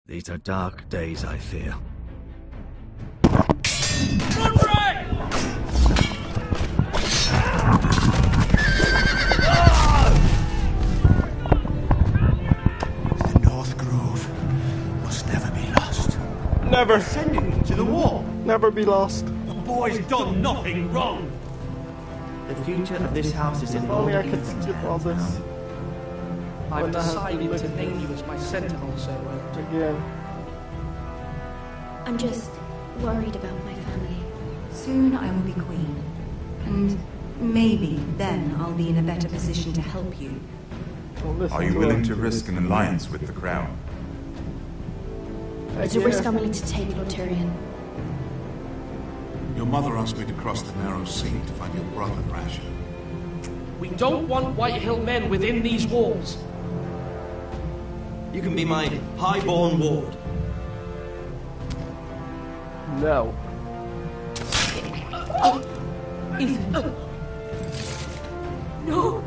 These are dark days, I fear. Run right! The North Grove must never be lost. Never. Sending to the wall. Never be lost. The boy's done nothing wrong. The future of this house is in If only I could Ethan's skip all hands this. now. I've What the hell? decided Look to at name this. you as my sentinel, Sir Welt. Again. I'm just worried about my family. Soon I will be queen. And maybe then I'll be in a better position to help you. Don't listen Are you to willing her. to risk an alliance with the Crown? It's a risk I'm willing to take, Lord Tyrion. Your mother asked me to cross the narrow sea to find your brother, Rasha. We don't want Whitehill men within these walls. You can be my highborn ward. No. Ethan. No!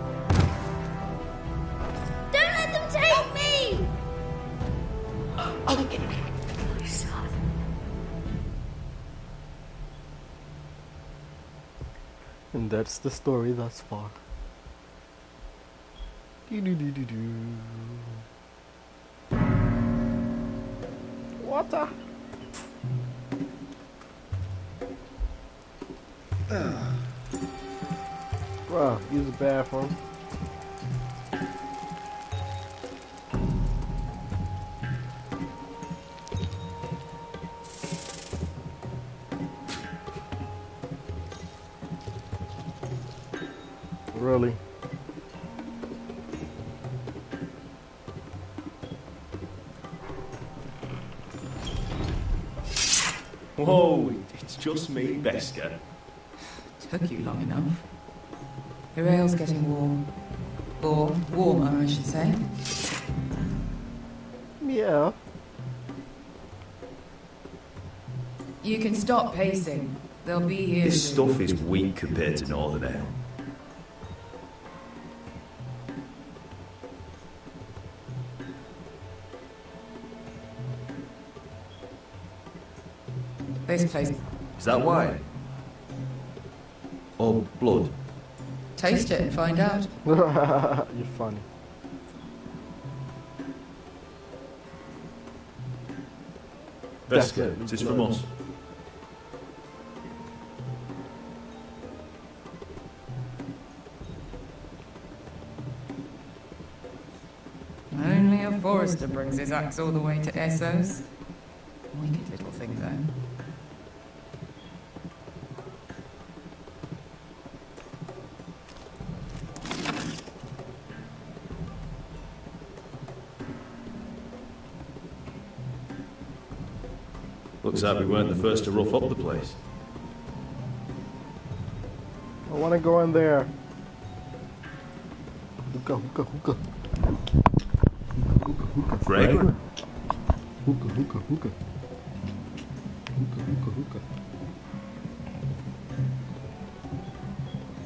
Don't let them take me! My son. And that's the story thus far. Do-do-do-do-do. What the? Bro, use the bathroom. Really? Whoa, it's just me, Beskar. Took you long enough. Your ale's getting warm. Or warmer, I should say. Yeah. You can stop pacing. They'll be here This soon. stuff is weak compared to Northern Ale. This place. Is that wine? Or blood? Taste it and find out. You're funny. Beskar, is this from us? Only a forester brings his axe all the way to Essos. Wicked little thing, though. Looks like we weren't the first to rough up the place. I want to go in there. Hookah, hookah, hookah. Hookah, hookah, Fragrant. hookah, hookah, hookah. Hookah, hookah, hookah.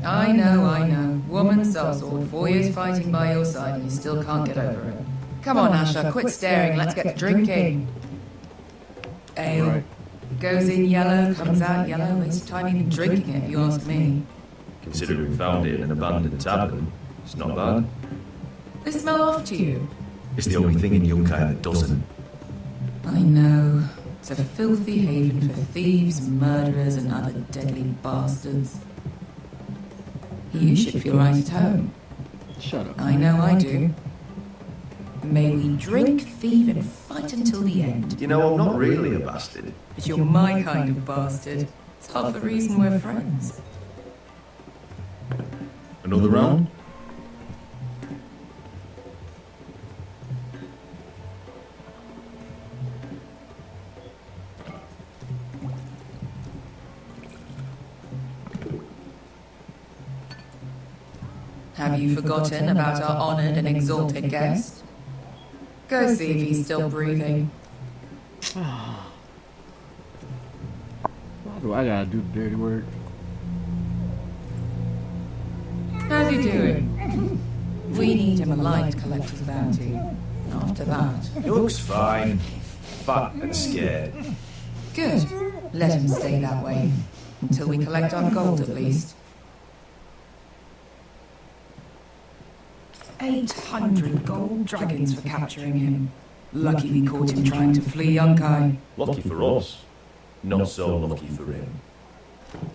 I know. Woman sellsword, 4 years fighting by your side, and you still can't get over it. Come on, Asher, quit staring, let's get drinking. Ale. Right. Goes in yellow, comes out yellow, waste time even drinking it, if you ask me. Considering we found it in an abandoned tavern, it's not bad. They smell off to you. It's the only thing in Yunkai that doesn't. I know. It's a filthy haven for thieves, murderers, and other deadly bastards. You should feel right at home. Shut up. I know I do. May we drink, thieve, and fight until the end. You know, I'm not really a bastard. But you're my kind of bastard. It's half the reason we're friends. Another round? Have you forgotten about our honoured and exalted guest? Go see if he's still breathing. Why do I gotta do the dirty work? How's he doing? We need him alive to collect his bounty. After that, He looks fine. fat and scared. Good. Let him stay that way. Until we collect our gold, at least. 800 gold dragons for capturing him. Lucky we caught him trying to flee Yunkai. Lucky for us. Not so lucky for him.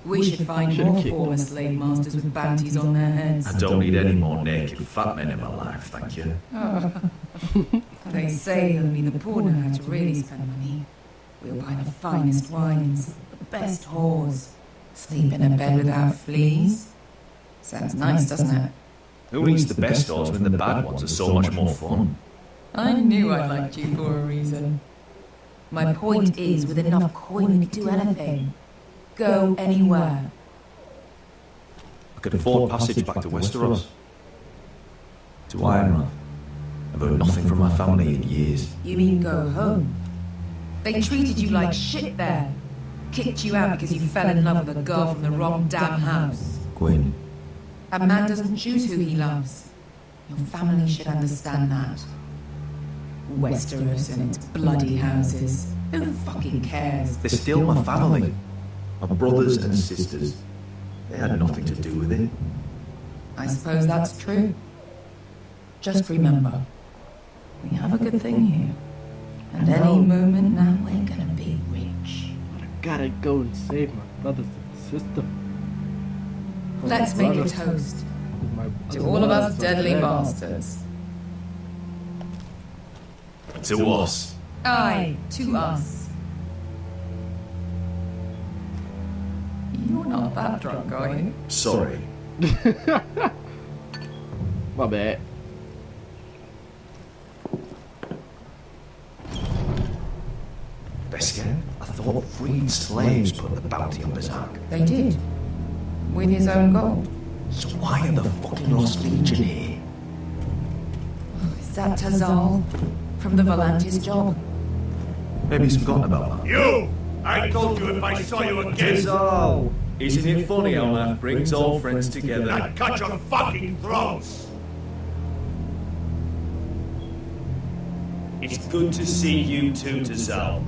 We should find more former slave masters with bounties on their heads. I don't need any more naked fat men in my life, thank you. They say only the poor know how to really spend money. We'll buy the finest wines, the best whores, sleep in a bed without fleas. Sounds nice, doesn't it? Who needs the best odds when the bad ones are so much more fun? I knew I liked you for a reason. My point is, with enough coin we could do anything. Go anywhere. I could afford passage back to Westeros. To Ironrath. I've heard nothing from my family in years. You mean go home? They treated you like shit there. Kicked you out because you fell in love with a girl from the wrong damn house. Gwyn. A man doesn't choose who he loves. Your family should understand that. Westeros and its bloody houses. Who fucking cares? They're still my family. My brothers and sisters. They had nothing to do with it. I suppose that's true. Just remember, we have a good thing here. And any moment now we're gonna be rich. I gotta go and save my brothers and sister. Let's make a toast. To all of us deadly bastards. To us. Aye, to us. You're not that drunk, are you? Sorry. My bad. Beskar, I thought freed slaves put the bounty on Berserk. They did. With his own gold. So why are the fucking Lost Legion here? Is that Tazal? From the Volantis job? Maybe he's forgotten about that. You! I told you if I saw you again... So, isn't it funny how life brings old friends together? I'd cut your fucking throats! It's good to see you too, Tazal.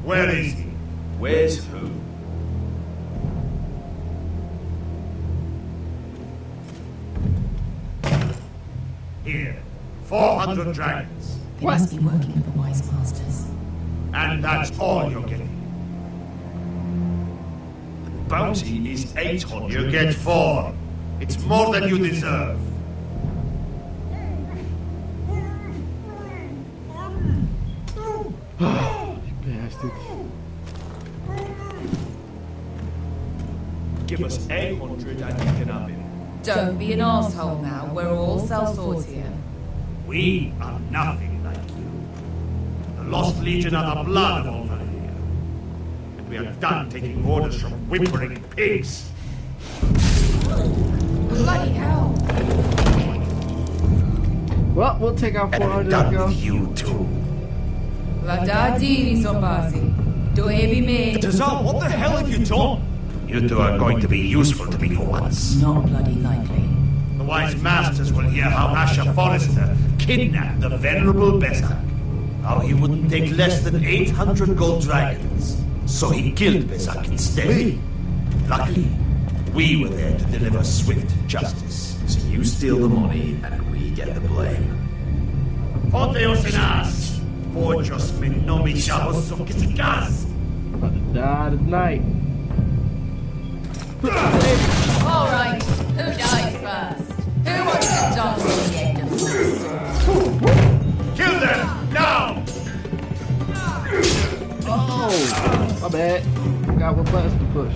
Where is he? Where's who? Here. 400 dragons. They must be working with the Wise Masters. And that's all you're getting. The bounty is 800. You get 4. It's more than you deserve. Bastards. Give us 800 and you can have him. Don't be an asshole now. We're all sellswords here. We are nothing like you. The Lost Legion are the blood of Overeer. And we are done taking orders from whimpering pigs. Bloody hell. Well, we'll take out 400 and go. You too. Vladadi Sobasi. Do heavy me. Tazal, what the hell have you done? You two are going to be useful to me for once. Not bloody likely. The Wise Masters will hear how Asher Forrester kidnapped the venerable Berserk. How he wouldn't take less than 800 gold dragons. So he killed Berserk instead. Luckily, we were there to deliver swift justice. So you steal the money and we get the blame. Poteos in us! Pojos me nomi shavos sokisikas! About to die tonight. All right, who dies first? Who wants to dance on the end of the sword? Kill them! Now! Oh, my bad. Forgot what buttons to push.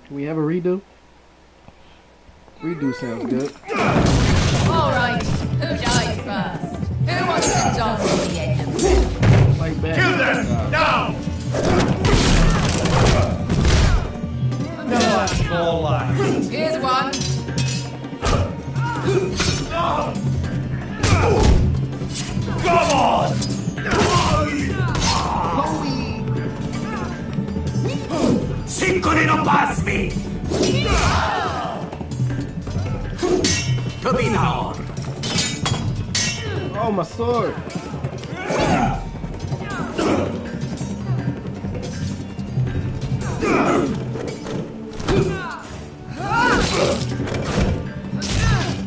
Can we have a redo? Redo sounds good. All right, who dies first? Who wants to dance on the end of the sword? Like that. Kill them! Now! More life. Here's one. Come on! Cinco non pasmi! To be now. Oh, my sword.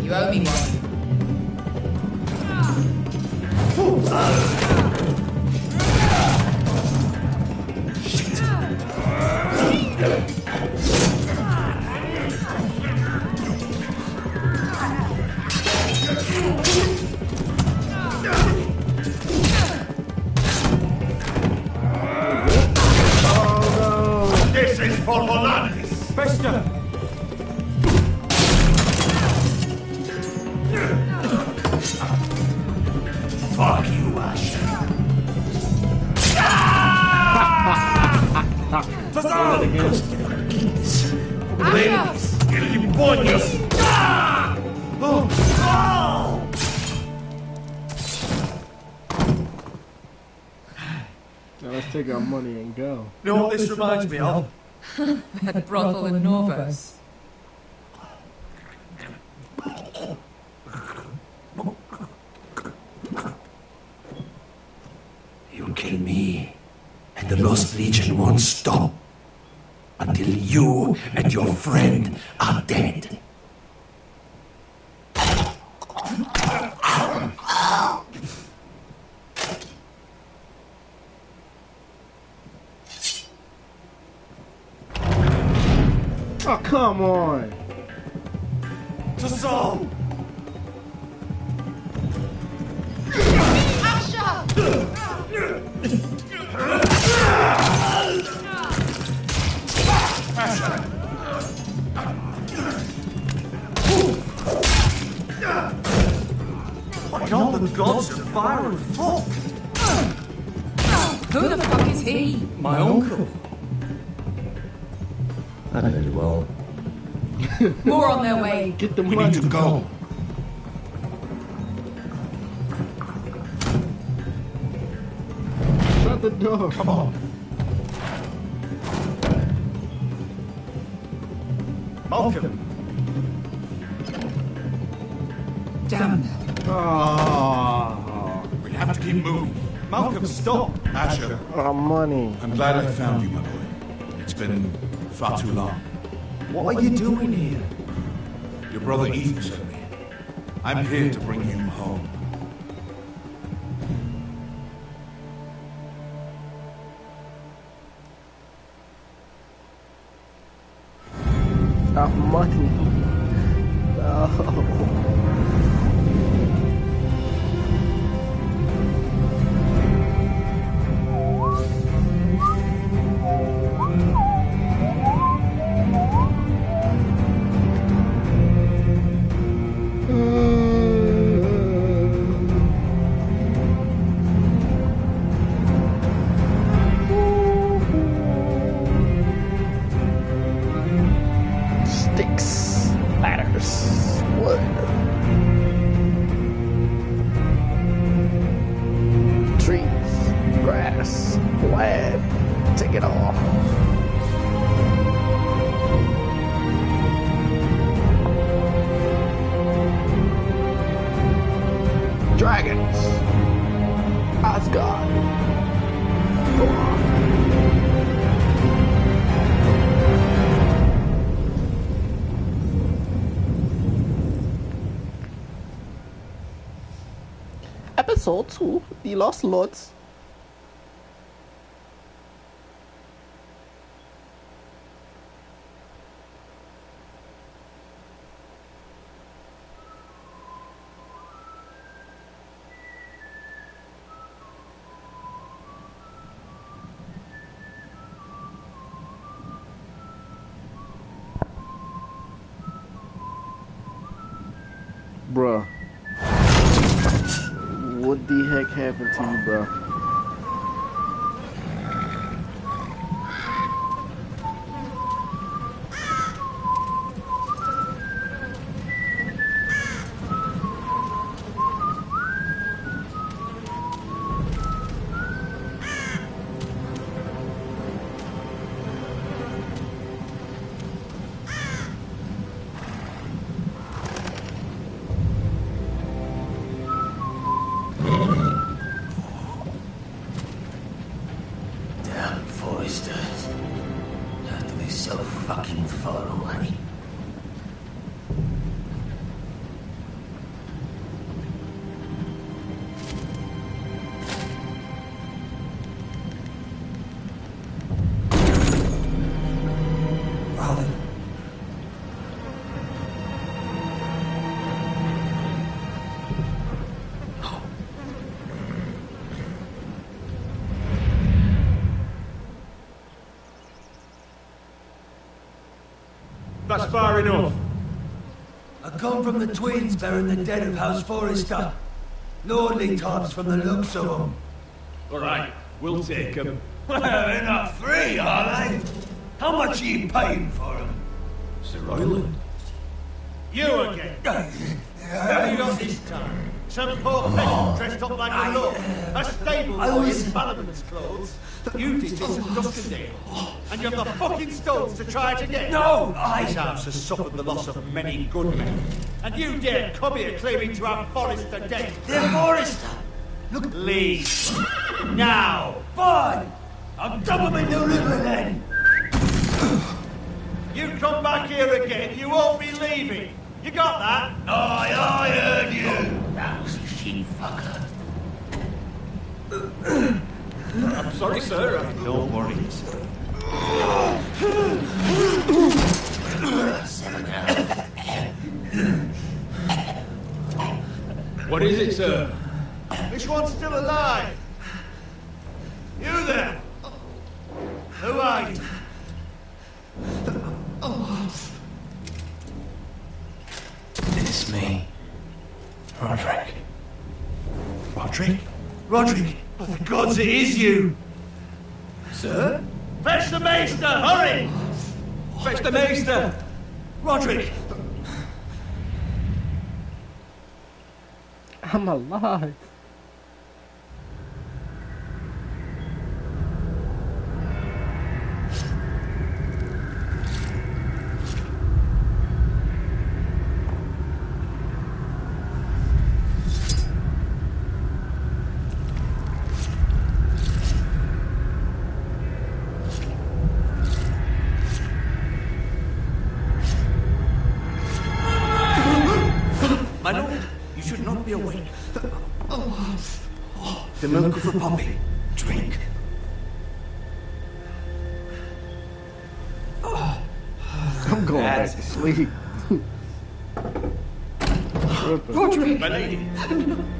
You owe me one. This is for Volaris. Bester! Fuck you, Ash. Ladies, gilipollas. Now let's take our money and go. You know what this reminds me of? That brothel in Norvos. You kill me, and the Lost Legion won't stop until you and your friend are dead. Oh, come on. To Saul! What are the gods of fire and fog? Who the fuck is he? My uncle. I know you well. More on their way. Get the We money. need to go. Shut the door. Come on. Malcolm. Damn. Oh, We have to keep moving. Malcolm, stop! Asher, our money. I'm glad I found you, my boy. It's been far too long. What are you doing here? Your brother Ethan sent me. I'm here to bring you home. Our money. No. Sticks, ladders, wood. Trees, grass, land. Take it all. Dragons. Asgard. Go on. Episode 2, The Lost Lords. Bruh. What the heck happened to you, bro? fucking far away. Father. That's far enough. I come from the twins burying the dead of House Forrester. Lordly types from the looks of them. All right, we'll take them. Well, they're not free, are they? How much are you paying for them? Sir Royland. You again. Have you got this time? Some poor peasant dressed up like a lord. A stable boy in Bannerman's clothes. You did this at Duskendale. And you have the fucking stones to try it again. No! This house has suffered the loss of many good men. And you dare come here claiming to have Forrester dead. They're Forrester! Look, leave. Now. Fine. I'll double my new river then. You come back here again, you won't be leaving. You got that? I heard you. Lousy sheep fucker. I'm sorry, sir. Don't worry, sir. What is it, sir? This one's still alive. You there? Who are you? It's me. Roderick. Roderick? Roderick? Oh, for gods, it is you! Sir? Fetch the maester, hurry! Fetch the maester! Roderick! I'm alive. My lord, you should not be awake. The milk of the poppy. Drink. I'm going back to sleep. Roderick! My lady,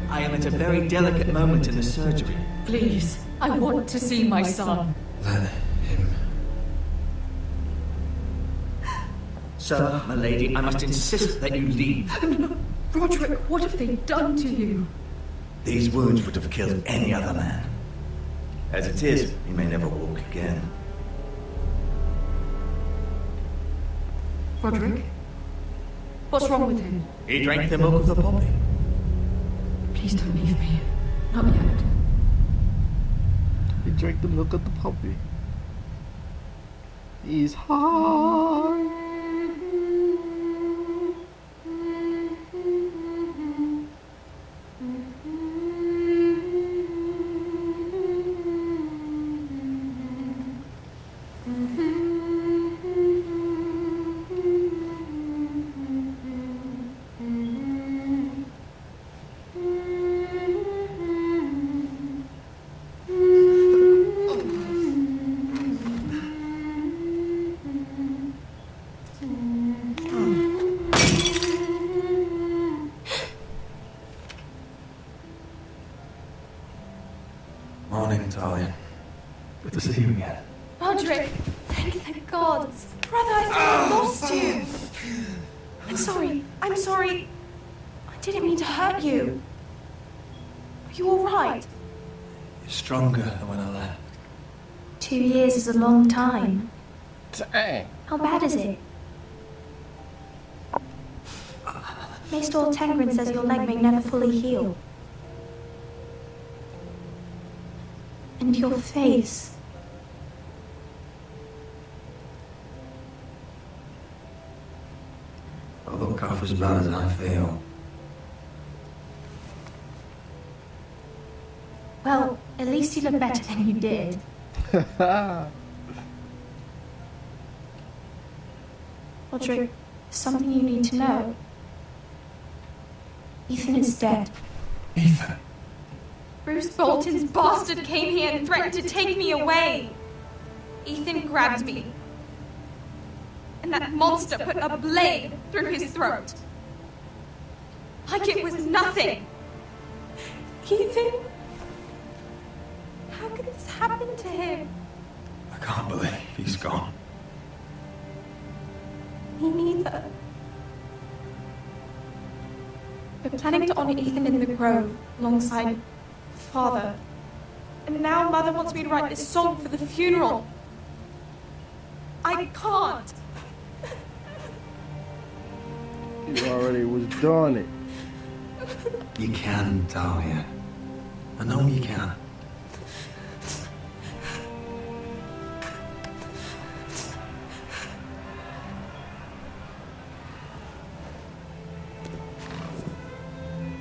I am at a very delicate moment in the surgery. Please, I want to see my son. Let him. Sir, my lady, I must insist that you leave. Roderick, what have they done to you? These wounds would have killed any other man. As it is, he may never walk again. Roderick? What's wrong with him? He drank the milk of the poppy. Please don't leave me. Not yet. He drank the milk of the puppy. He's high. Morning, Talia. Good to see you again. Roderick, thank the gods. Brother, I thought I lost you. I'm sorry. I didn't mean to hurt you. Are you alright? You're stronger than when I left. 2 years is a long time. Dang. How bad is it? Maester Tengrin says your leg may never fully heal. And your face. I'll look half as bad as I feel. Well, at least you look better than you did. Roderick, something you need to know. Ethan is dead. Ethan? Bruce Bolton's bastard came here and threatened to take me away. Ethan grabbed me. And that monster put a blade through his throat. Like it was nothing. Ethan? How could this happen to him? I can't believe he's gone. Me neither. We're planning to honor Ethan in the grove alongside Father. And now Mother wants me to write this song for the funeral. I can't. You already was doing it. You can, Talia. I know you can.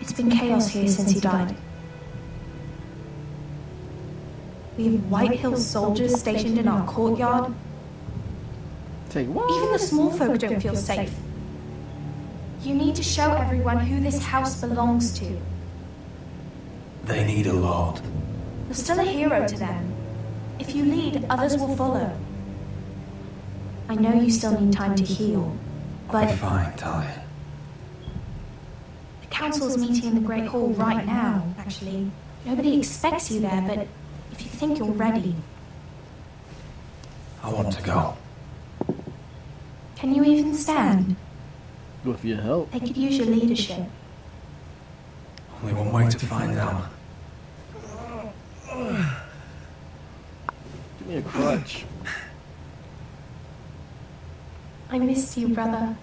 It's been chaos here since he died. We have White Hills soldiers stationed in our courtyard. Take what? Even the small folk don't feel safe. You need to show everyone who this house belongs to. They need a lord. You're still a hero to them. If you lead, others will follow. I know you still need time to heal, I'll be but fine, Talia. the council's meeting in the Great Hall right now, actually. Nobody expects you there, but if you think you're ready... I want to go. Can you even stand? With your help. They could use your leadership. Only one way to find out. Give me a crutch. I missed you, brother.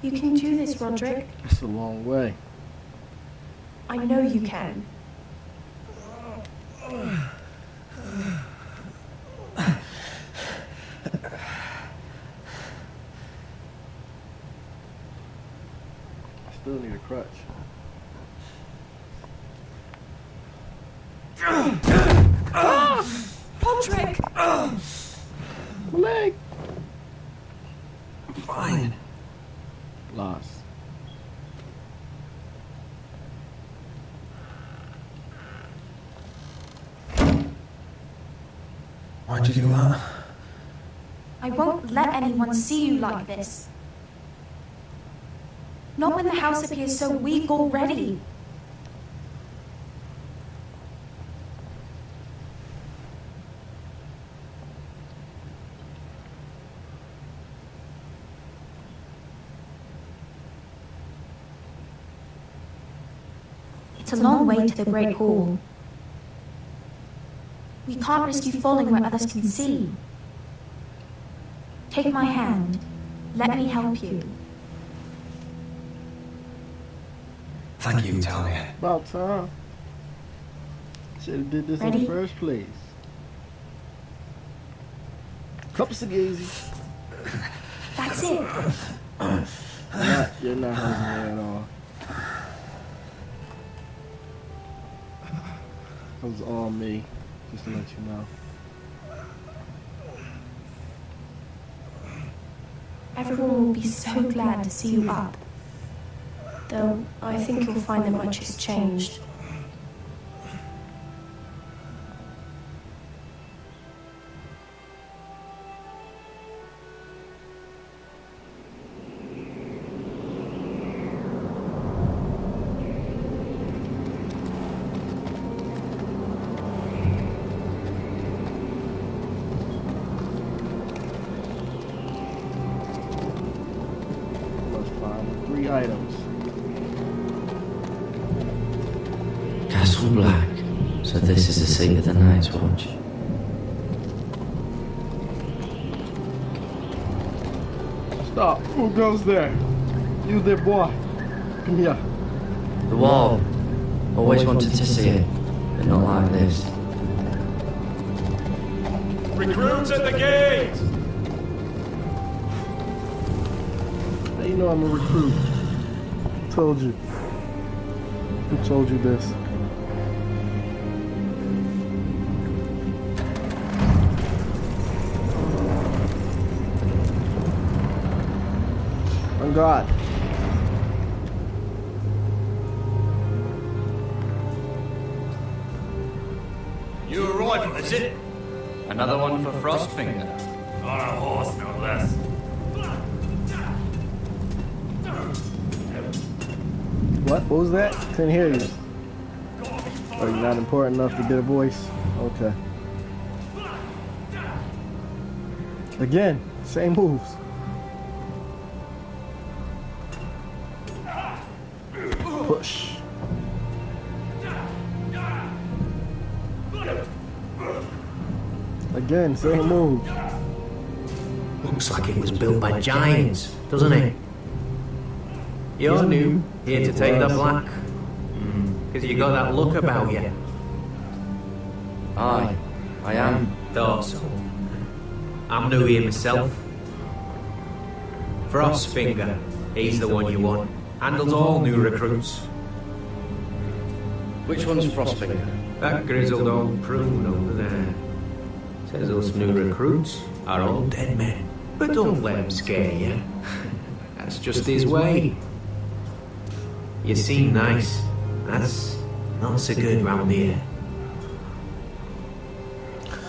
You can do this, Roderick. It's a long way. I know you can. I still need a crutch. Roderick! My leg! I'm fine. Lost. Why'd you do that? I won't let anyone see you like this. Not when the house appears so weak already. It's a long way to the Great Hall. We can't risk you falling where others can see. Take my hand. Let me help you. Thank you, Talia. About time. Should have did this in Ready? the first place. Cups of Gazy. That's it. You're not hurting me at all. It was all me, just to let you know. Everyone will be so glad to see you up. Though I think you'll find that much has changed. Items. Castle Black. So this is the seat of the Night's Watch. Stop. Who goes there? You there, boy. Come here. The wall. Always wanted to see it, but not like this. Recruits at the gate! How you know I'm a recruit? Who told you? Who told you this? On guard. New arrival, is it? Another one for Frostfinger. On a horse, no less. What? What was that? Couldn't hear you. Oh, you're not important enough to get a voice? Okay. Again, same moves. Push. Again, same move. Looks like it was built by giants, doesn't it? You're new, here to take the black. Because you got that look about you. Aye, I am. Thought so. I'm new here myself. Frostfinger, he's the one you want. Handles all new recruits. Which one's Frostfinger? That grizzled old prune over there. Says us new recruits are all dead men. But don't let him scare you. That's just his way. You seem nice. That's not so good round here.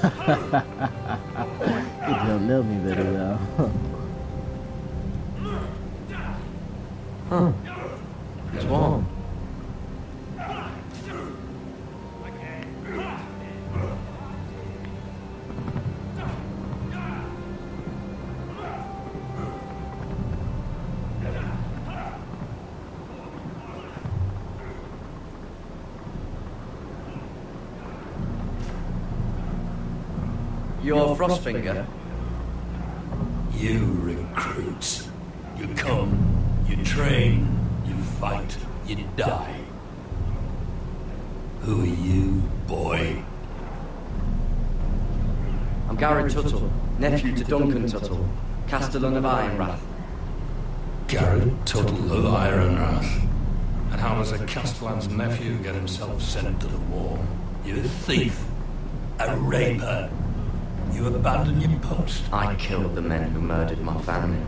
You don't know me very well. Huh. It's warm. You're Frostfinger? You recruits. You come, you train, you fight, you die. Who are you, boy? I'm Garrett Tuttle, nephew to Duncan Tuttle, Castellan of Ironrath. Garrett Tuttle of Ironrath. And how does a Castellan's nephew get himself sent to the war? You're a thief, a raper. You abandoned your post. I killed the men who murdered my family.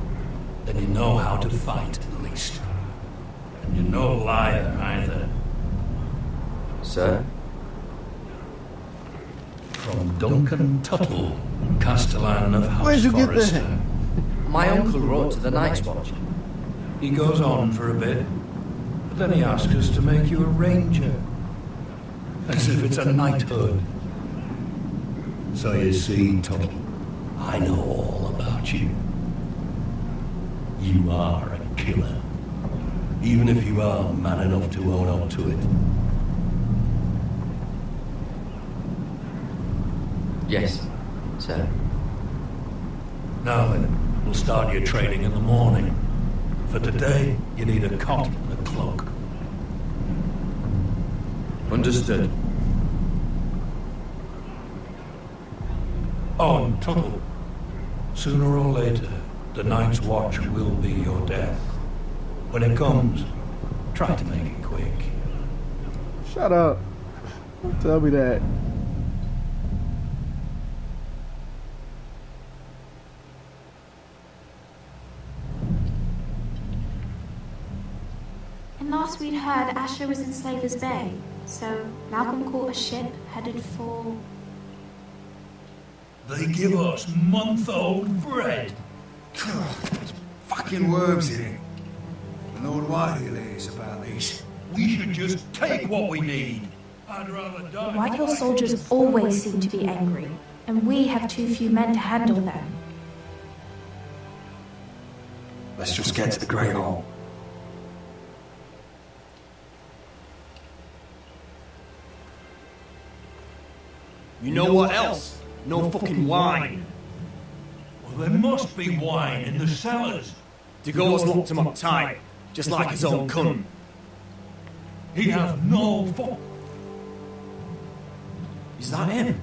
Then you know how to fight, at least. And you're no liar, either. Sir? From Duncan Tuttle, Castellan of House Where'd you get Forrester. that? My uncle wrote to the Night's Watch. He goes on for a bit, but then he asks us to make you a ranger. As if it's a knighthood. So you see, Tuttle, I know all about you. You are a killer. Even if you are man enough to own up to it. Yes, sir. Now then, we'll start your training in the morning. For today, you need a cot and a cloak. Understood. Oh, and Tuttle, sooner or later, the Night's Watch will be your death. When it comes, try to make it quick. Shut up. Don't tell me that. And last we'd heard, Asher was in Slaver's Bay, so Malcolm caught a ship headed for... They give us month-old bread. Fucking worms here. Lord Whitehill is about these. We should just take what we need. I'd rather die. Whitehill soldiers always seem to be angry, and we have too few men to handle them. Let's just get to the Great Hall. You know what else? No fucking wine. Well, there must be wine in the cellars. Dagor's locked him up tight, just like his own cunt. He have no fuck. Is that him?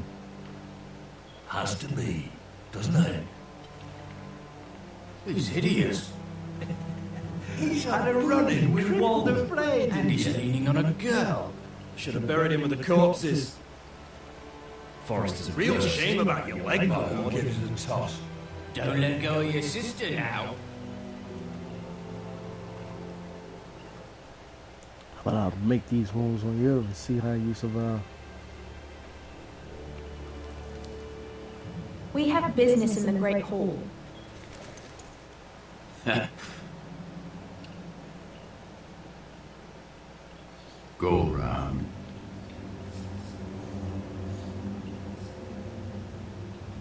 Has to be, doesn't it? He's hideous. He's had a run-in with Walder Frey. And he's leaning on a girl. Should have buried him with the corpses. Forrester's a real shame about your leg, my I'll lord. give it a toss. Don't let go of your sister now. But I'll make these wounds on you and see how you survive. We have business in the Great Hall. Go round.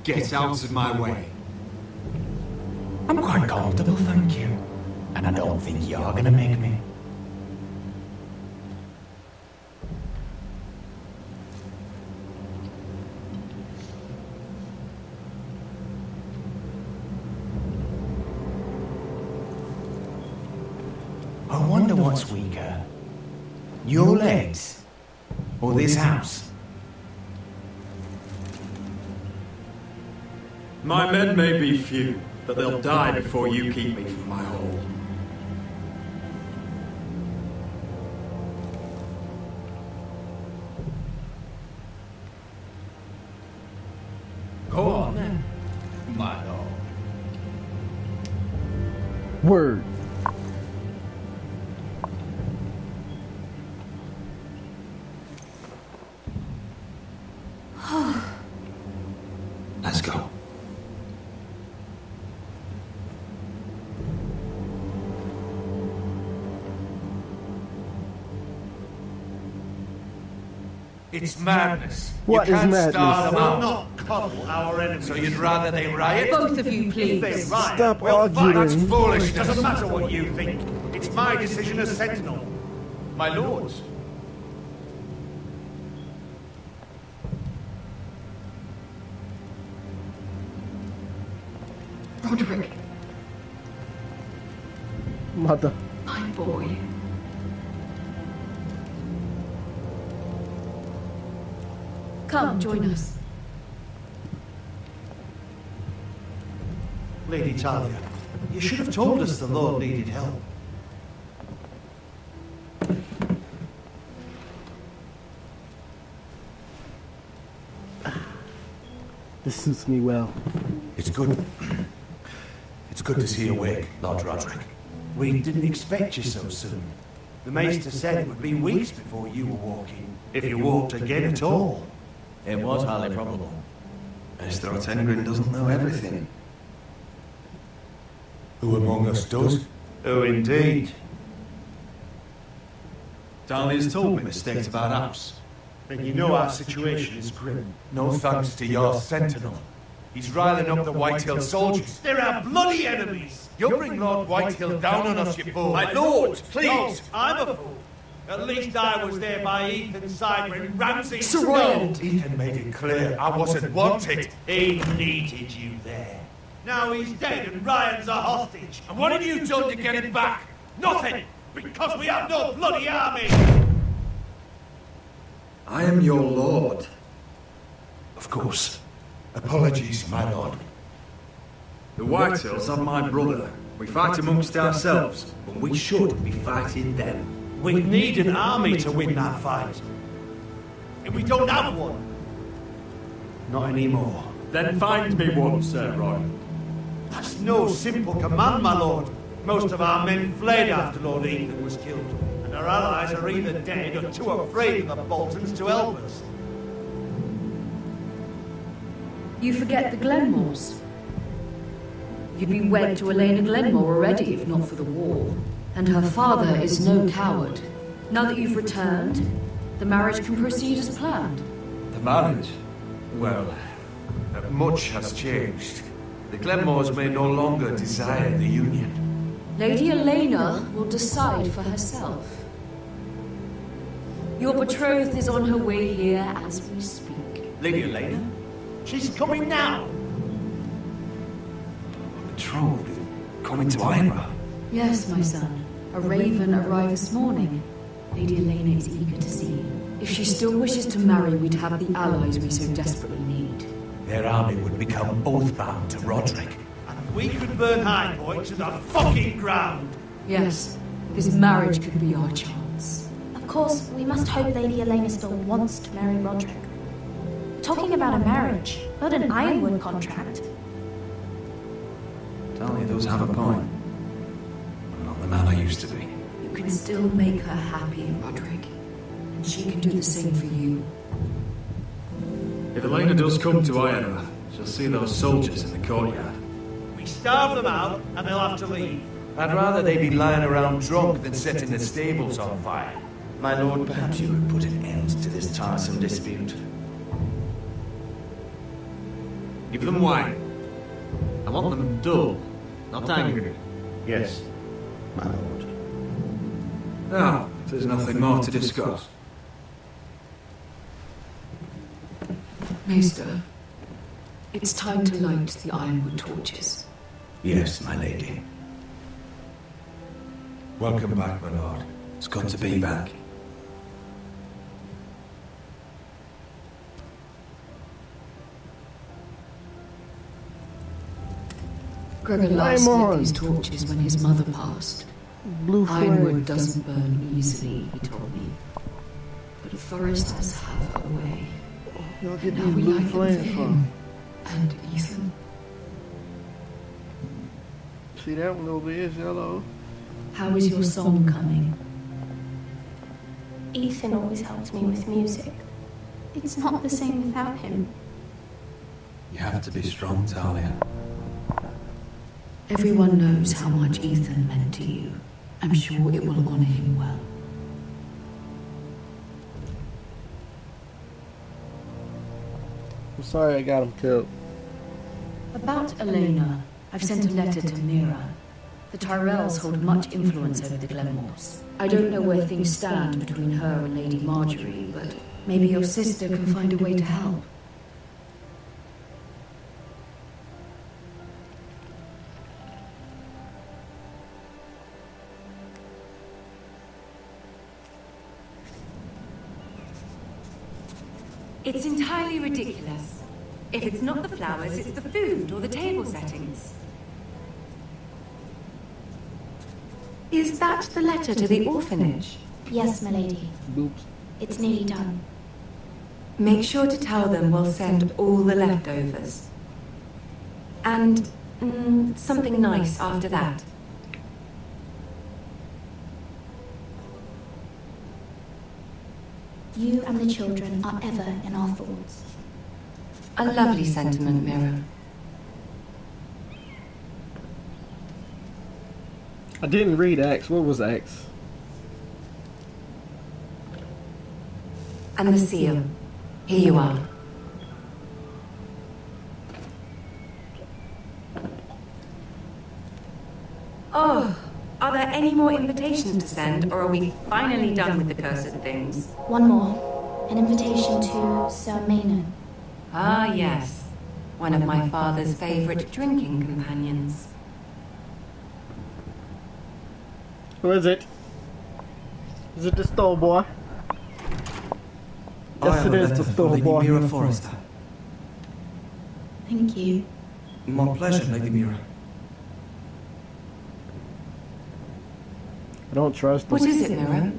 Get out of my way. I'm quite comfortable, thank you. And I don't think you're gonna make me. I wonder what's weaker. Your legs? Or this house? My men may be few, but they'll die before you keep me from my hole. Go on then, my lord. Word. Let's go. It's madness. What you is can't madness? Start them We'll out. not Coddle our enemies. So you'd rather they riot? Both of you, please. If they riot, Stop we'll arguing. fight. That's foolish. Doesn't matter what you think. It's my decision as Sentinel. My lords. Roderick, Mother. my boy. Come, join us. Lady Talia, you should have told us the Lord needed help. This suits me well. It's good. It's good to see you awake, Lord Roderick. We didn't expect you so soon. The Maester said it would be weeks before you were walking, if you walked again at all. It was highly probable. Maester Otengrin doesn't know everything. Who among us does? Oh, indeed. Dahlia's told me mistakes about House. Then you know our situation is grim. No thanks to your sentinel. He's riling up the Whitehill soldiers. They're our bloody enemies! You'll bring Lord Whitehill down on us, you fool. My lords, please! No, I'm a fool. At least I was there by Ethan's side when Ramsay... Sir Roland! Ethan made it clear I wasn't wanted. He needed you there. Now he's dead and Ryan's a hostage. And what have you done to get him back? Nothing! Because we have no bloody army! I am your lord. Of course. Apologies, my lord. The Whitehills are my brother. We fight amongst ourselves, but we should be fighting them. We need an army to win that fight. And we don't have one. Not anymore. Then find me one, Sir Roy. That's no simple command, my lord. Most of our men fled after Lord Ethan was killed, and our allies are either dead or too afraid of the Boltons to help us. You forget the Glenmores. You'd be wed to Elena Glenmore already if not for the war. And her father is no coward. Now that you've returned, the marriage can proceed as planned. The marriage? Well, much has changed. The Glenmores may no longer desire the union. Lady Elena will decide for herself. Your betrothed is on her way here as we speak. Lady Elena? She's coming now! Betrothed? Coming to Ira? Yes, my son. A raven arrived this morning. Lady Elena is eager to see you. If she still wishes to marry, we'd have the allies we so desperately need. Their army would become oath-bound to Roderick. And we could burn High Point to the fucking ground! Yes, this marriage could be our chance. Of course, we must hope Lady Elena still wants to marry Roderick. We're talking about a marriage, not an Ironwood contract. Dahlia does have a point. I'm not the man I used to be. You can still make her happy, Roderick. And she can do the same for you. If Elena does come to Ironrath, she'll see those soldiers in the courtyard. We starve them out, and they'll have to leave. I'd rather they be lying around drunk than setting the stables on fire. My lord, perhaps you would put an end to this tiresome dispute. Give them wine. I want them dull, not angry. Yes, my lord. Now, if there's nothing more to discuss. Maester, it's time to light the ironwood torches. Yes, my lady. Welcome back, my lord. It's good to be back. Gregor last lit these torches when his mother passed. Blue Ironwood doesn't burn easily, he told me. But foresters have a way. Y'all get Now these we blue light them for flames him from. and Ethan. See that one over there is yellow. How is your song coming? Ethan always helps me with music. It's not the same without him. You have to be strong, Talia. Everyone knows how much Ethan meant to you. I'm sure it will honor him well. I'm sorry I got him killed. About Elena, I've sent a letter to Mira. The Tyrells hold much influence over the Glenmores. I don't know where things stand between her and Lady Marjorie, but maybe your sister can find a way to help. It's entirely ridiculous. If it's not the flowers, it's the food or the table settings. Is that the letter to the orphanage? Yes, my lady. Oops. It's nearly done. Make sure to tell them we'll send all the leftovers. And something nice after that. You and the children are ever in our thoughts. A lovely sentiment, Mira. I didn't read X. What was X? And the seal. Here you are. Oh, are there any more invitations to send, or are we finally done with the cursed things? One more. An invitation to Sir Maynard. Ah, yes. One of my father's favorite drinking companions. Who is it? Is it the store boy? Yes, it is the store boy. Mira Forrester. Thank you. My pleasure, Lady Mira. I don't trust him. What is it, Mira?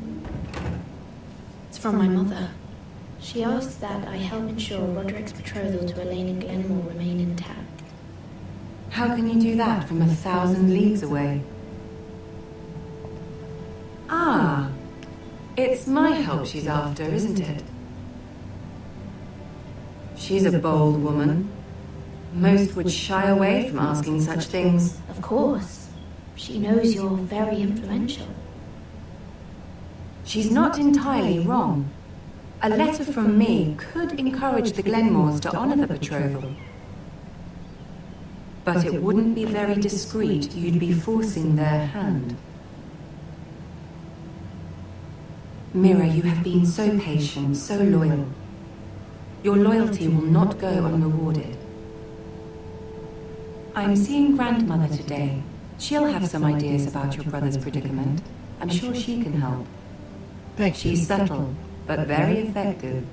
It's from my mother. She asked that I help ensure Roderick's betrothal to Elena Glenmore remain intact. How can you do that from 1,000 leagues away? Ah, it's my help she's after, isn't it? She's a bold woman. Most would shy away from asking such things. Of course. She knows you're very influential. She's not entirely wrong. A letter from me could encourage the Glenmores to honor the betrothal. But it wouldn't be very discreet. You'd be forcing their hand. Mira, you have been so patient, so loyal. Your loyalty will not go unrewarded. I'm seeing Grandmother today. She'll have some ideas about your brother's predicament. I'm sure she can help. Thank you. She's subtle, but very effective.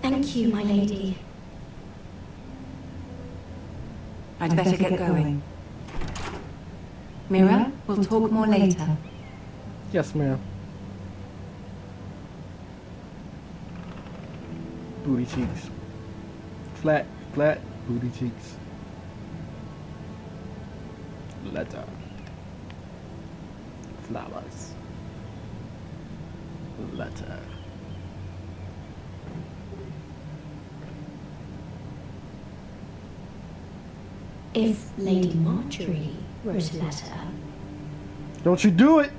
Thank you, my lady. I'd better get going. Mira, we'll talk more later. Yes, ma'am. Booty cheeks. Flat, flat, booty cheeks. Letter. Znalazł. Letter. If Lady Marjorie wrote a letter... Don't you do it!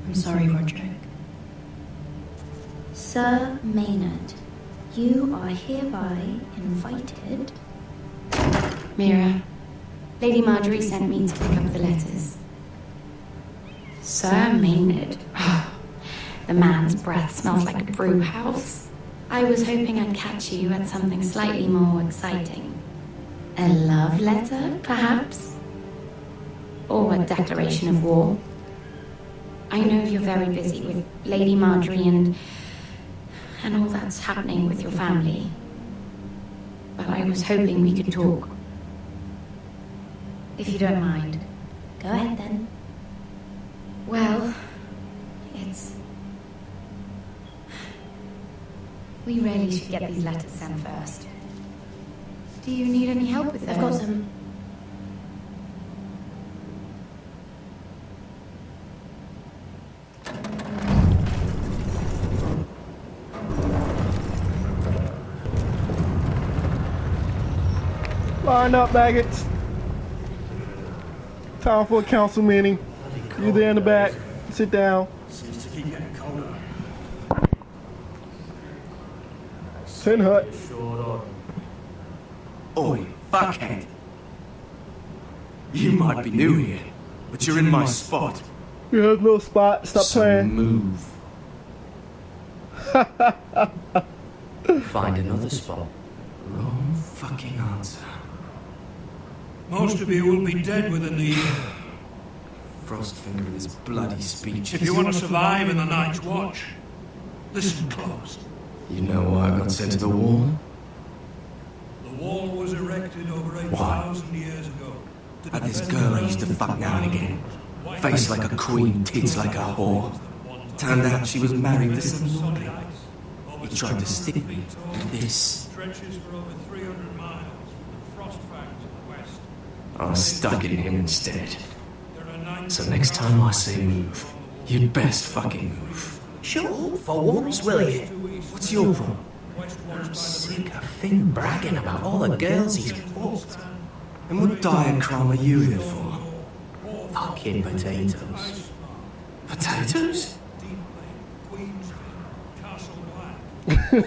I'm sorry, Roderick. Sir Maynard, you are hereby invited... Mira, Lady Marjorie sent me to pick up the letters. Sir Maynard. The man's breath smells like a brew house. I was hoping I'd catch you at something slightly more exciting. A love letter, perhaps? Or a declaration of war. I know you're very busy with Lady Marjorie and all that's happening with your family. But I was hoping we could talk. If you don't mind. Go ahead then. Well, it's... We really should get these letters sent first. Do you need any help with them? I've got some. Line up, maggots. Time for a council meeting. You there in the back. Sit down. Seems to keep getting colder. Tin Hut. Oi, fuckhead. You might be new here, but you're in my spot. You have no spot. Stop playing. Move. Find another spot. Wrong fucking answer. Most of you will be dead within the year. Frostfinger and his bloody speech. If you want to survive in the Night's Watch, listen close. You know why I got sent to the wall? The wall was erected over 8,000 years ago. Had this girl I used to fuck now and again. Face like a queen, tits like a whore. Turned out she was married to some lordling. He tried to stick me with this. Stretches for over 300 miles from Frostfang to the west. I stuck it in him instead. So next time I say move, you'd best fucking move. Shut up for once, will you? What's your problem? I'm sick of Finn bragging about all the girls he's fucked. And what diachrome are you here for? Fucking potatoes. Potatoes?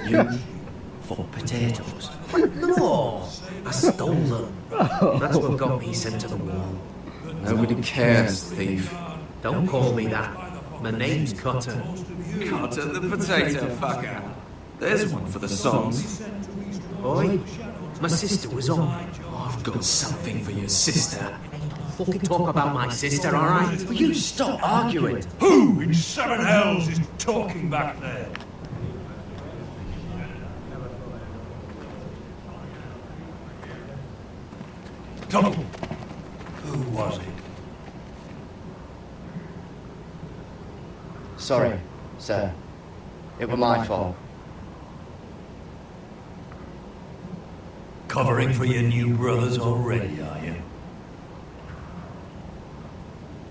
You for potatoes? No, I stole them. That's what got me sent to the wall. Nobody cares, thief. Don't call me that. My name's Cutter. Cutter the potato fucker. There's one for the songs. Boy, my sister was on. I've got something for your sister. Fucking talk about my sister, alright? Will you stop arguing? Who in seven hells is talking back there? Tuttle. Who was it? Sorry, sir. It was my fault. Covering for your new brothers already, are you?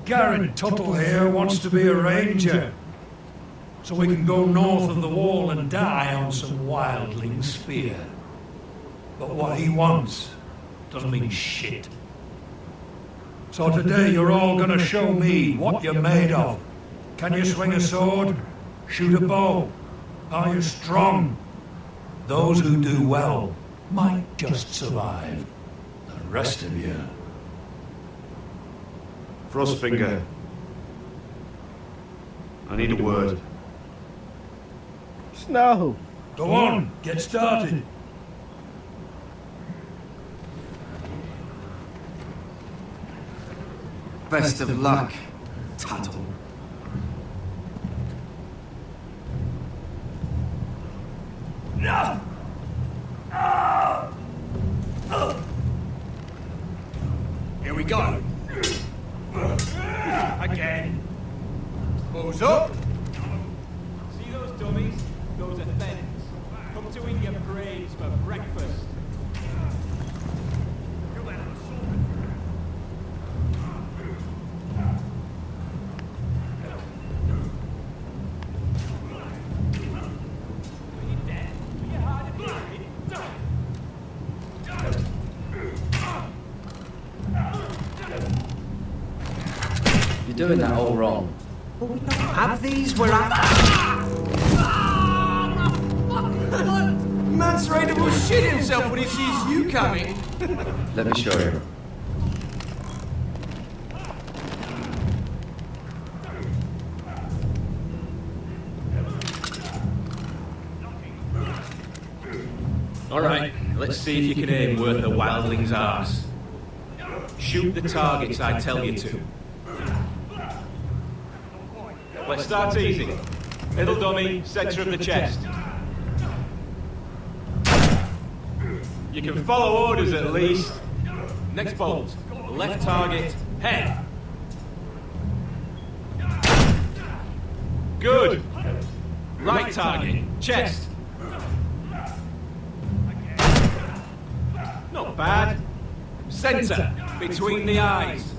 Garrett Tuttle here wants to be a ranger, so we can go north of the wall and die on some wildling spear. But what he wants doesn't mean shit. So today you're all gonna show me what you're made of. Can you swing a sword? Shoot a bow? Are you strong? Those who do well might just survive. The rest of you... Frostfinger. I need a word. Snow. Go on, get started. Best of luck, Tuttle. No! Here we go. Again. Who's up? See those dummies? Those are thens. Come to eat your brains for breakfast. doing that all wrong. But we don't have these, we're at... Man's ready to shit himself when he sees you coming. Let me show you. Alright, let's see if you can aim worth a wildling's arse. Shoot the targets I tell you to. Let's start easy. Middle dummy, center of the chest. You can follow orders at least. Next bolt. Left target, head. Good. Right target, chest. Not bad. Center, between the eyes.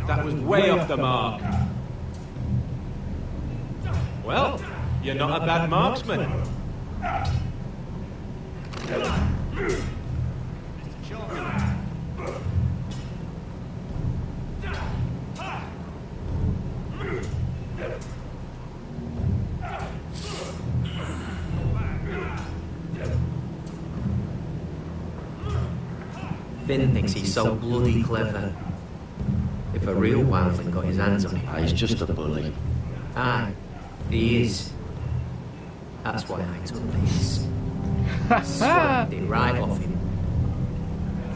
That was way off the mark. Well, you're not a bad marksman. Finn thinks he's so bloody clever. If a real wildling got his hands on him... He's just a bully. Aye, he is. That's why I took this. Swept it right off him.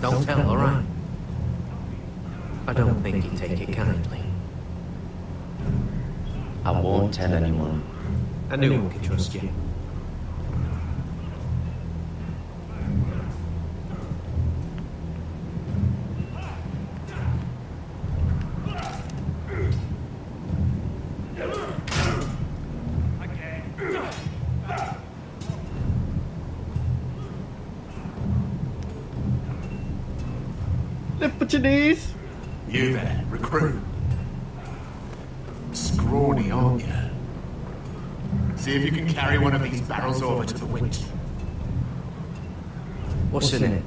Don't tell, alright? I don't think he'd take it kindly. I won't tell anyone. I knew I could trust you. Lift with your knees. You there, recruit. Scrawny, aren't you? See if you can carry one of these barrels over to the winch. What's in it?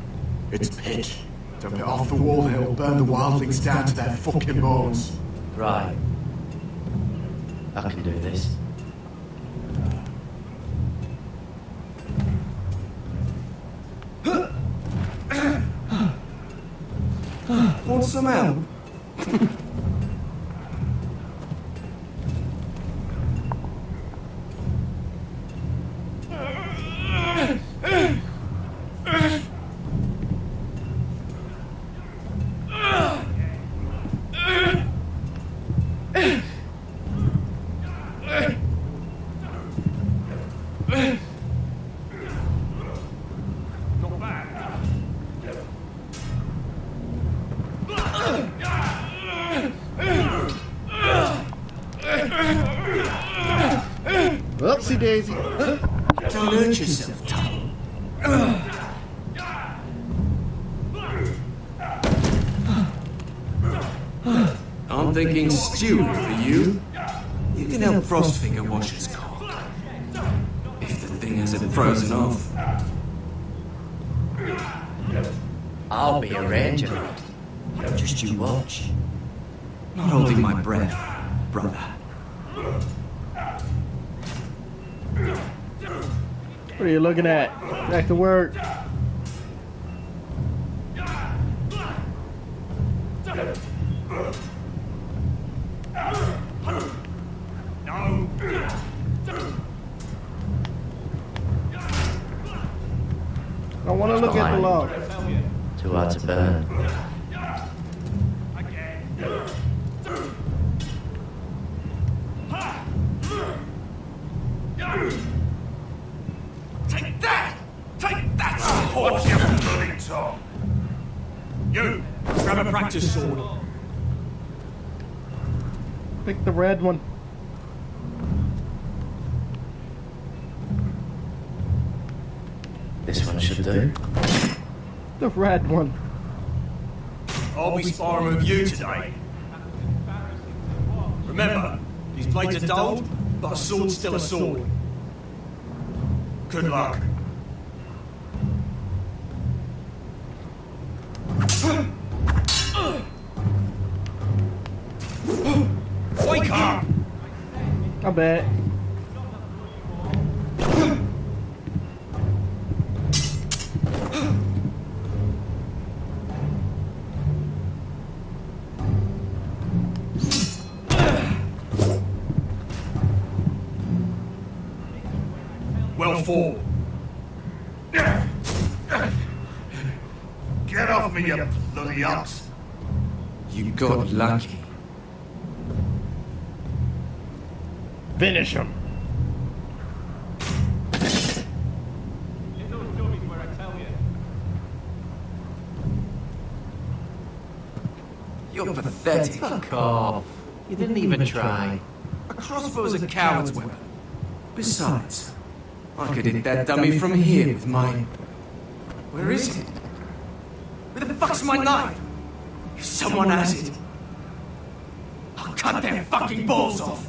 It's pitch. Dump it off the wall and it'll burn the wildlings down to their fucking bones. Right. I can do this. Want some help? Whoopsie daisy. Don't hurt yourself, Tom. I'm thinking stew for you. You can help Frostfinger wash his cock. If the thing hasn't frozen off. I'll be a ranger. Just you watch. Not holding my breath, brother. What are you looking at? Back to work. No. I want to look at the log. Too hard to burn. Take that! Take that! What's your bloody tongue? You, grab a practice sword. Pick the red one. This one should do. The red one. I'll be sparring with you today. Remember, these blades are dulled, but a sword's still a sword. Good luck. Wake up! My bad. Well fought. Get off me, you bloody ox! You got lucky. Finish him. In those dummies where I tell you. You're pathetic. Fuck off. You didn't even try. A crossbow's a coward's weapon. Besides, I could hit that dummy from here with mine. Where is it? Where the fuck's my knife? If someone has it, I'll cut their fucking balls off.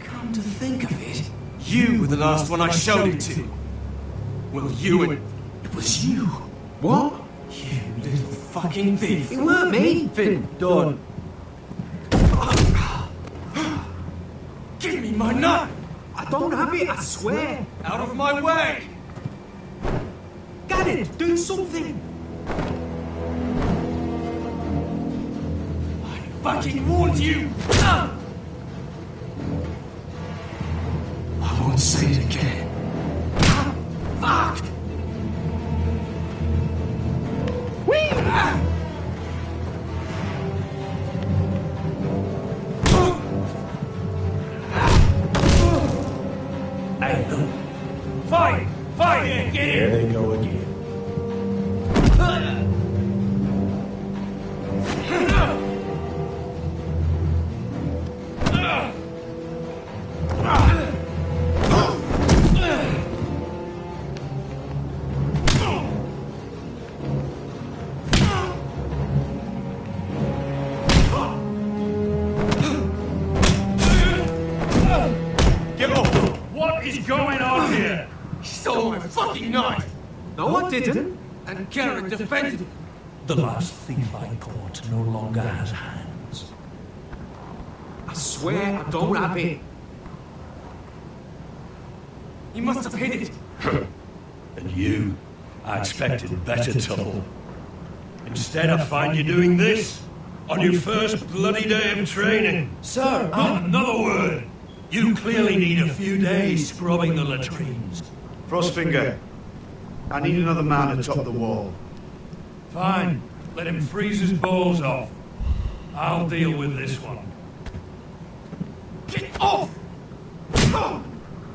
Come to think of it, you were the last one I showed it to. Well, you and... It was you. What? You little fucking thief. It weren't me. Finn, don't. Give me my knife! I don't have it, I swear. Out of my way! Got it. Do something. I fucking warned you! I won't say it again. Fuck! Hey, look. Fight! Fight! Yeah, get in! There they go again. Get up! What is going on here? He stole my fucking knife! No, I didn't. And Garrett defended it. The last thief I caught no longer has hands. I swear I don't have it. He must have hid it. And you? I expected better, Tuttle. Instead, I find you doing this on your first bloody day of training. Sir, Not another word. You clearly need a few days scrubbing the latrines. Frostfinger, I need another man to top the wall. Fine. Let him freeze his balls off. I'll deal with this one. Get off!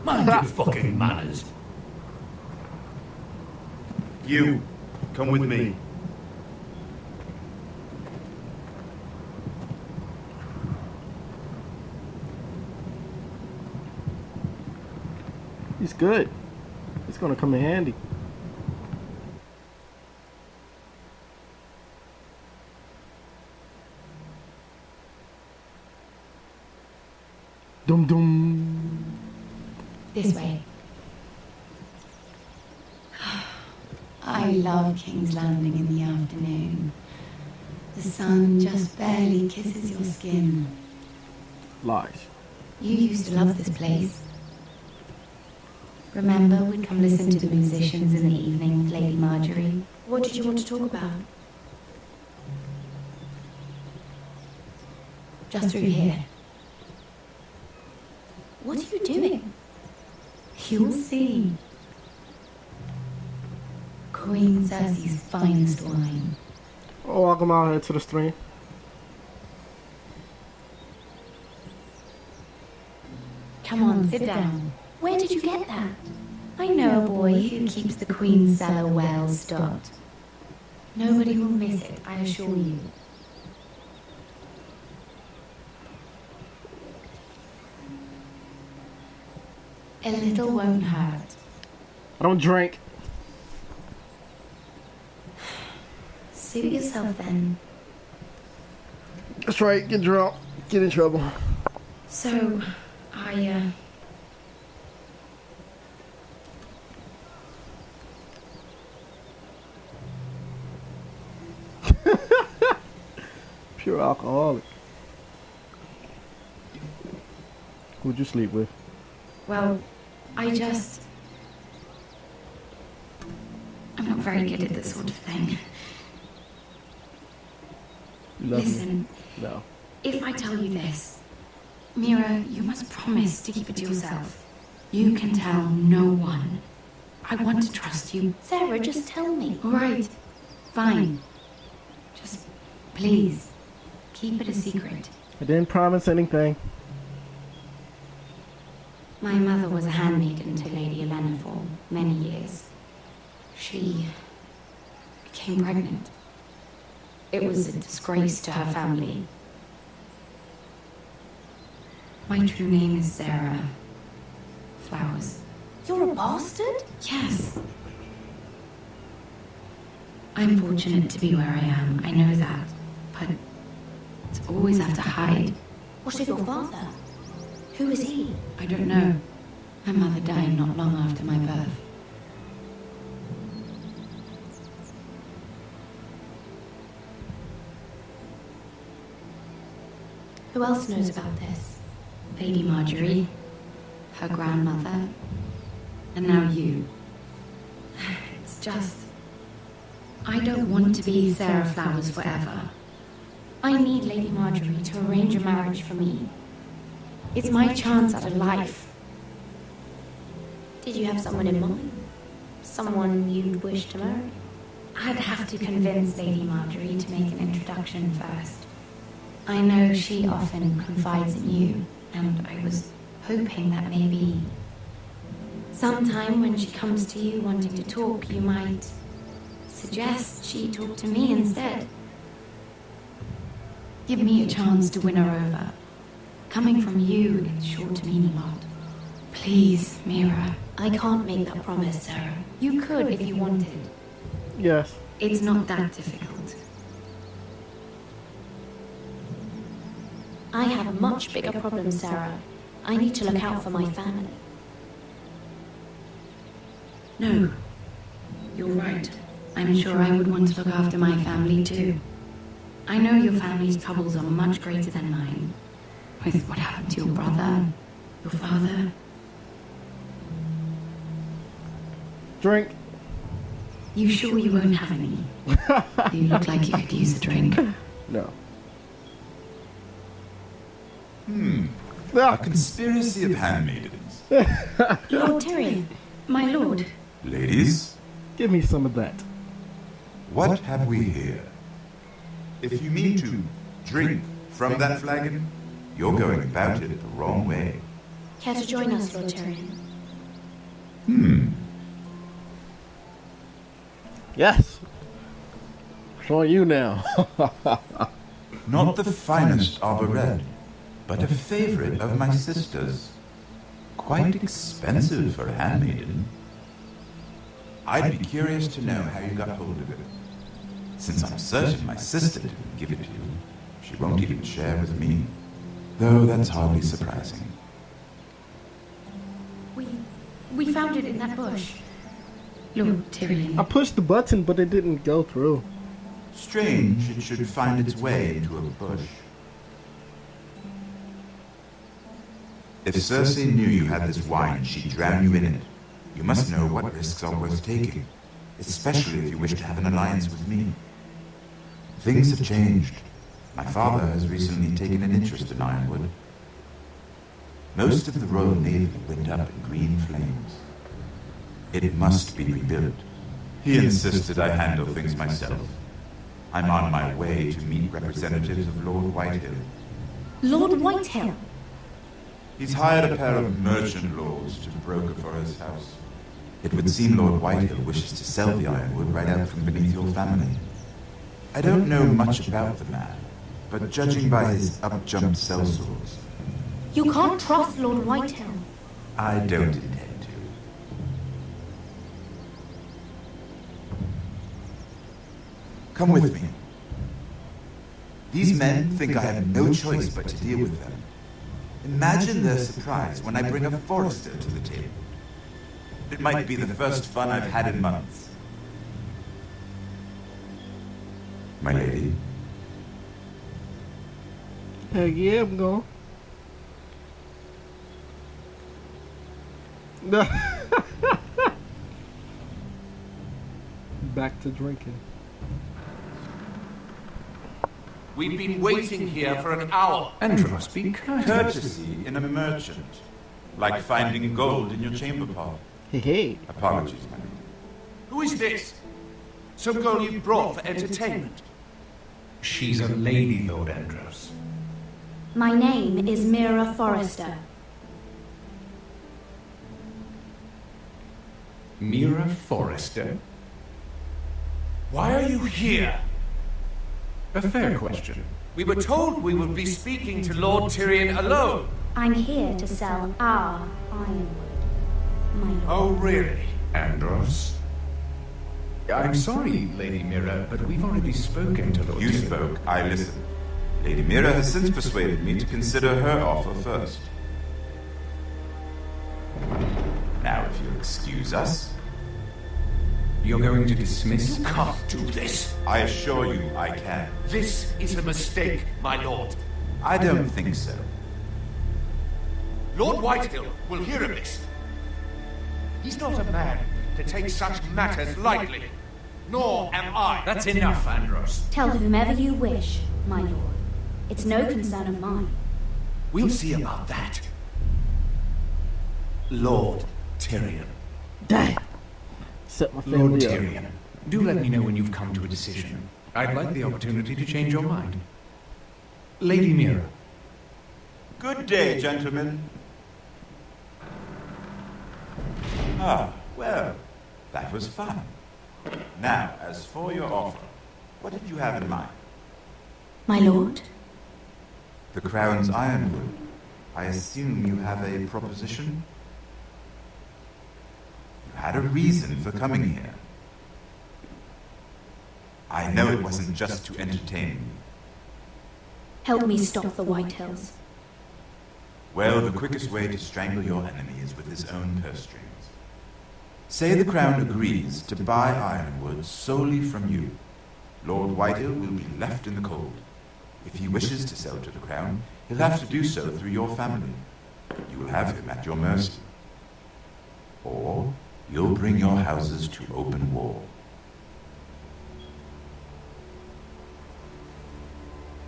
Mind your fucking manners. You, come with me. He's good. It's gonna come in handy. Dum dum. This way. I love King's Landing in the afternoon. The sun just barely kisses your skin. Lies. You used to love this place. Remember, we'd come listen to the musicians in the evening with Lady Marjorie. What did you want to talk about? Just through here. What are you doing? You'll see. Queen Cersei's finest wine. Oh, welcome out here to the stream. Come on, sit down. Where did you get that? I know a boy who keeps the Queen's cellar well stocked. Nobody will miss it, I assure you. A little won't hurt. I don't drink. Suit yourself then. That's right, get drunk, get in trouble. So, Pure alcoholic. Who'd you sleep with? Well, I'm not very good at this sort of thing. Listen. No. If I tell you this, Mira, you must promise to keep it to yourself. You can tell no one. I want to trust you. Sarah, just tell me. All right. Fine. Just, please, keep it a secret. I didn't promise anything. My mother was a handmaiden to Lady Elena for many years. She became pregnant. It was a disgrace to her family. My true name is Sarah Flowers. You're a bastard? Yes. I'm fortunate to be where I am, I know that. But to always have to hide. What of your father? Who is he? I don't know. My mother died not long after my birth. Who else knows about this? Lady Marjorie, her grandmother, and now you. It's just... I don't want to be Sarah Flowers forever. I need Lady Marjorie to arrange a marriage for me. It's my chance at a life. Did you have someone in mind? Someone you'd wish to marry? I'd have to convince Lady Marjorie to make an introduction first. I know she often confides in you, and I was hoping that maybe sometime when she comes to you wanting to talk, you might suggest she talk to me instead. Give me a chance to win her over. Coming from you, it's sure to mean a lot. Please, Mira. I can't make that promise, Sarah. You could if you wanted. Yes. It's not that difficult. I have much bigger problems, Sarah. I need to look out for my family. No. You're right. I'm sure I would want to look after my family too. I know your family's troubles are much greater than mine. With what happened to your brother, your father. Drink. You sure you won't have any? You look like you could use a drink. No. A conspiracy of handmaidens. Lord Tyrion. My lord. Ladies, give me some of that. What have we here? If you mean to drink from that flagon, you're going about it the wrong way. Care to join us, Lord Tyrion? Yes. It's on you now. Not the finest arbor red, but a favorite of my sister's. Quite expensive for a handmaiden. I'd be curious to know how you got hold of it. Since I'm certain my sister didn't give it to you, she won't even share with me. Though that's hardly surprising. We found it in that bush. Lord Tyrion. I pushed the button, but it didn't go through. Strange it should find its way into a bush. If Cersei knew you had this wine, she'd drown you in it. You must know what risks are worth taking, especially if you wish to have an alliance with me. Things have changed. My father has recently taken an interest in Ironwood. Most of the Royal Navy went up in green flames. It must be rebuilt. He insisted I handle things myself. I'm on my way to meet representatives of Lord Whitehill. Lord Whitehill? He's hired a pair of merchant lords to broker for his house. It would seem Lord Whitehill wishes to sell the Ironwood right out from beneath your family. I don't know much about the man, but judging by his up-jumped sellswords, You can't trust Lord Whitehill. I don't intend to. Come with me. These men think I have no choice but to deal with them. Imagine their surprise when I bring a forester to the table. It might be the first fun I've had in months. My lady, Heck yeah, I'm going. Back to drinking. We've been waiting here for an hour. Andros, be courteous. Courtesy in a merchant. Like finding gold in your chamber pot. Hey. Apologies, my lady. Who is this? Some girl you brought for entertainment? She's a lady, Lord Andros. My name is Mira Forrester. Mira Forrester? Why are you here? A fair question. We were told we would be speaking to Lord Tyrion alone. I'm here to sell our ironwood, my lord. Oh, really? Andros? I'm sorry, Lady Mira, but we've already spoken to Lord You Tyrion. spoke, I listened. Lady Mira has since persuaded me to consider her offer first. Now, if you'll excuse us... You're going to dismiss? You can't do this. I assure you I can. This is a mistake, my lord. I don't think so. Lord Whitehill will hear of this. He's not a man to take such matters lightly. Nor am I. That's enough, Andros. Tell whomever you wish, my lord. It's no concern of mine. We'll see about that. Lord Tyrion. Damn. Set my family Lord up. Tyrion, do let me know when you've come to a decision. I'd like the opportunity to change your mind. Lady Mira. Good day, gentlemen. Ah, well, that was fun. Now, as for your offer, what did you have in mind? My lord? The Crown's ironwood. I assume you have a proposition? You had a reason for coming here. I know it wasn't just to entertain you. Help me stop the Whitehills. Well, the quickest way to strangle your enemy is with his own purse strings. Say the Crown agrees to buy ironwood solely from you. Lord Whitehill will be left in the cold. If he wishes to sell to the Crown, he'll have to do so through your family. You will have him at your mercy. Or you'll bring your houses to open war.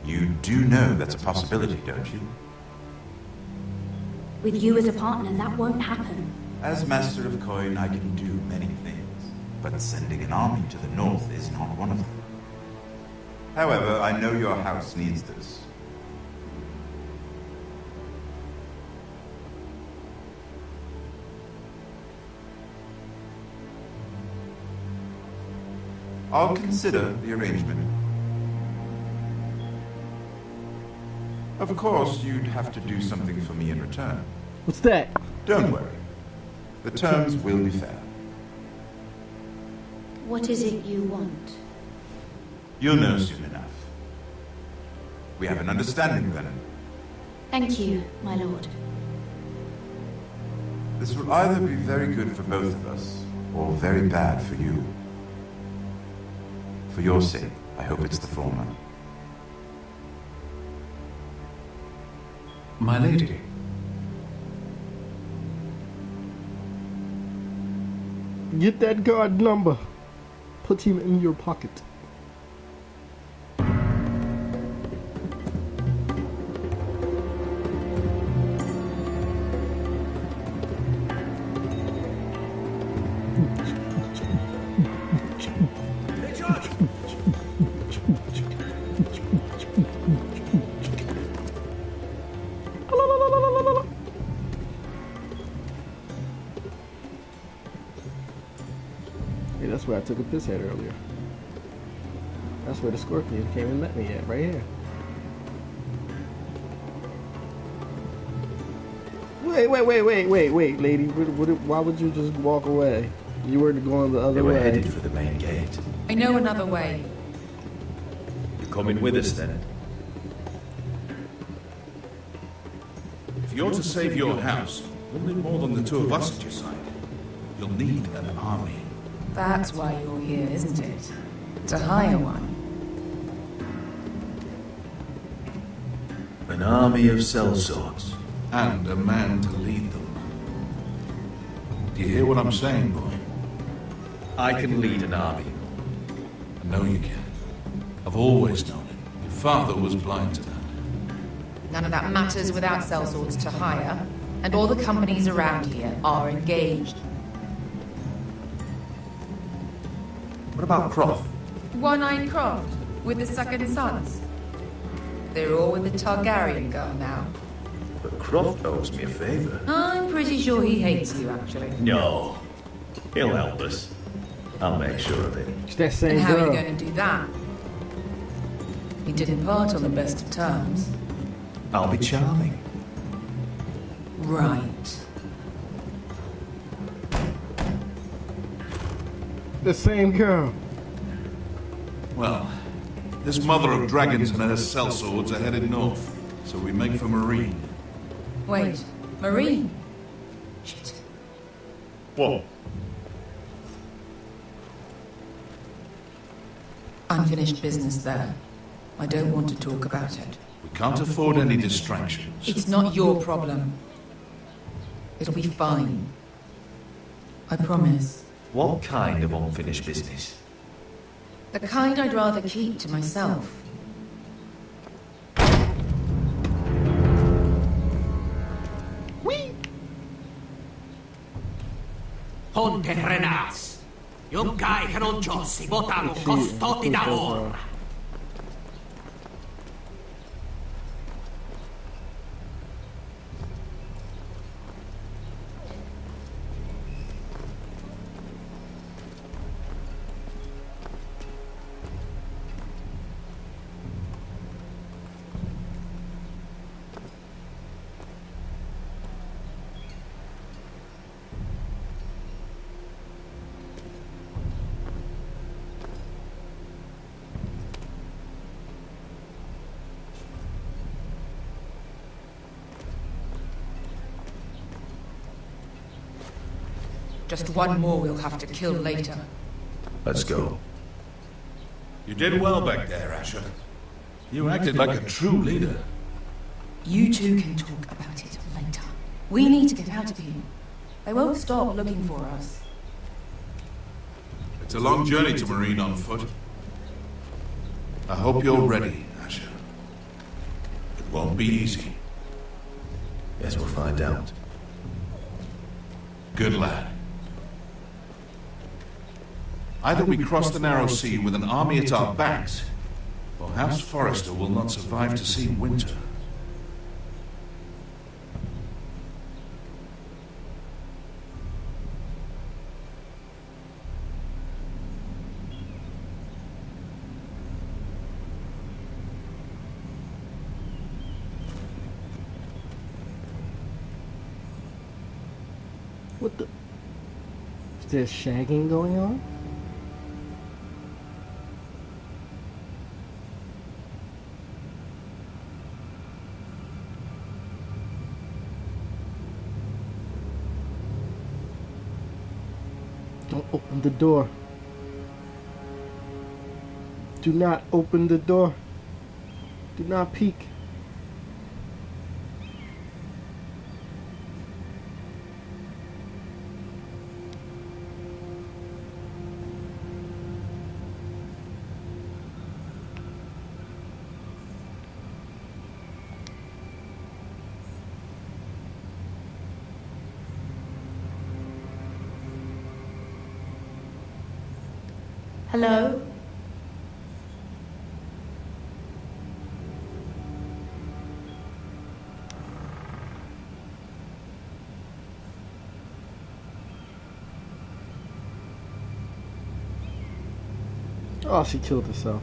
You do know that's a possibility, don't you? With you as a partner, that won't happen. As Master of Coin, I can do many things, but sending an army to the north is not one of them. However, I know your house needs this. I'll consider the arrangement. Of course, you'd have to do something for me in return. What's that? Don't worry. The terms will be fair. What is it you want? You'll know soon enough. We have an understanding then. Thank you, my lord. This will either be very good for both of us, or very bad for you. For your sake, I hope it's the former. My lady. Get that guard number. Put him in your pocket. Hey, that's where I took a piss at earlier. That's where the scorpion came and met me at, right here. Wait, lady. Why would you just walk away? You were going the other They were way. headed for the main gate. I know another way. You're coming with us then? If you're to save your house, you'll need more than the two of us at your side. You'll need an army. That's why you're here, isn't it? To hire one. A An army of sellswords. And a man to lead them. Do you hear what I'm saying, boy? I can lead an army. I know you can. I've always known it. Your father was blind to that. None of that matters without sellswords to hire, and all the companies around here are engaged. What about Croft? One-Eyed Croft, with the second sons. They're all with the Targaryen girl now. But Croft owes me a favor. I'm pretty sure he hates you, actually. No. He'll help us. I'll make sure of it. It's that same And how girl. are you going to do that? We didn't part on the best of terms. I'll be charming. Right. The same girl. Well, this mother of dragons and her sellswords are headed north, so we make for Marine. Wait, Marine? Shit. What? Unfinished business there. I don't want to talk about it. We can't afford any distractions. It's not your problem. It'll be fine. I promise. What kind of unfinished business? The kind I'd rather keep to myself. Ponte Renas. Yung kai kanon Diyos, ibotang kosto ti daor. Just one more we'll have to kill later. Let's go. You did well back there, Asher. You acted like a true leader. You two can talk about it later. We need to get out of here. They won't stop looking for us. It's a long journey to Marine on foot. I hope you're ready, Asher. It won't be easy. Guess we'll find out. Good lad. Either we cross the narrow sea with an army at our backs, or House Forrester will not survive to see winter. What the? Is there shagging going on? Don't open the door. Do not open the door. Do not peek. Hello? Oh, she killed herself.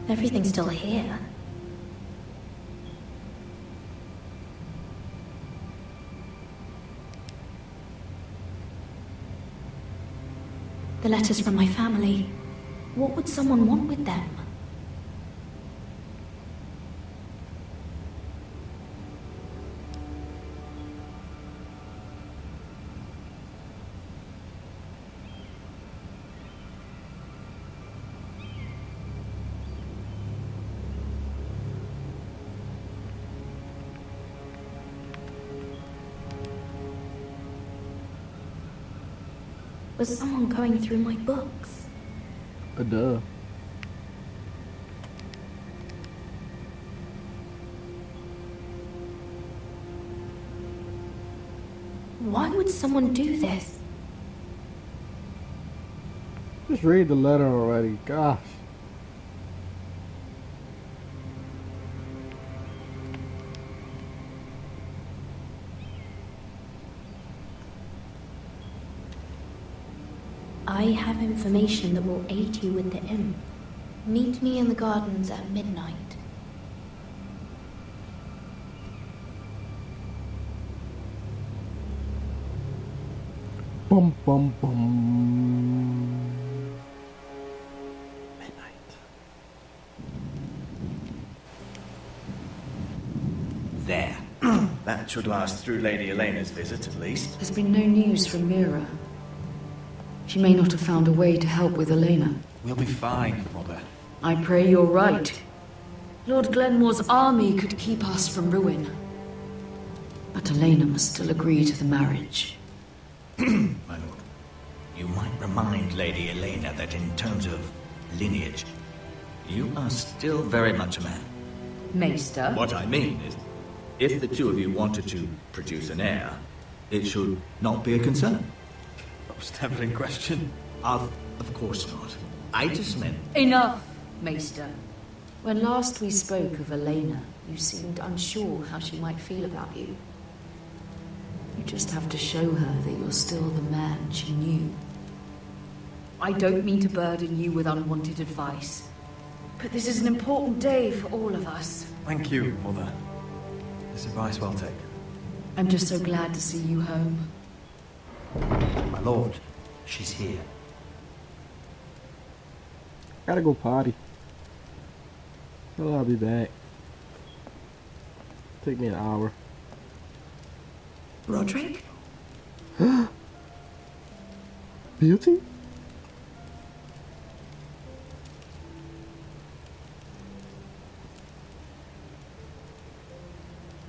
Everything's still here. The letters from my family. What would someone want with them? Was someone going through my books? Duh. Why would someone do this? Just read the letter already. Gosh. I have information that will aid you with the imp. Meet me in the gardens at midnight. Bum bum bum. There. That should last through Lady Elena's visit, at least. There's been no news from Mira. She may not have found a way to help with Elena. We'll be fine, Mother. I pray you're right. Lord Glenmore's army could keep us from ruin. But Elena must still agree to the marriage. My lord, you might remind Lady Elena that in terms of lineage, you are still very much a man. Maester? What I mean is, if the two of you wanted to produce an heir, it should not be a concern. That was never in question. Of course not. I just meant... Enough, Maester. When last we spoke of Elena, you seemed unsure how she might feel about you. You just have to show her that you're still the man she knew. I don't mean to burden you with unwanted advice, but this is an important day for all of us. Thank you, Mother. This advice well taken. I'm just so glad to see you home. My lord, she's here. Gotta go potty. Well, I'll be back. Take me an hour. Roderick? Beauty?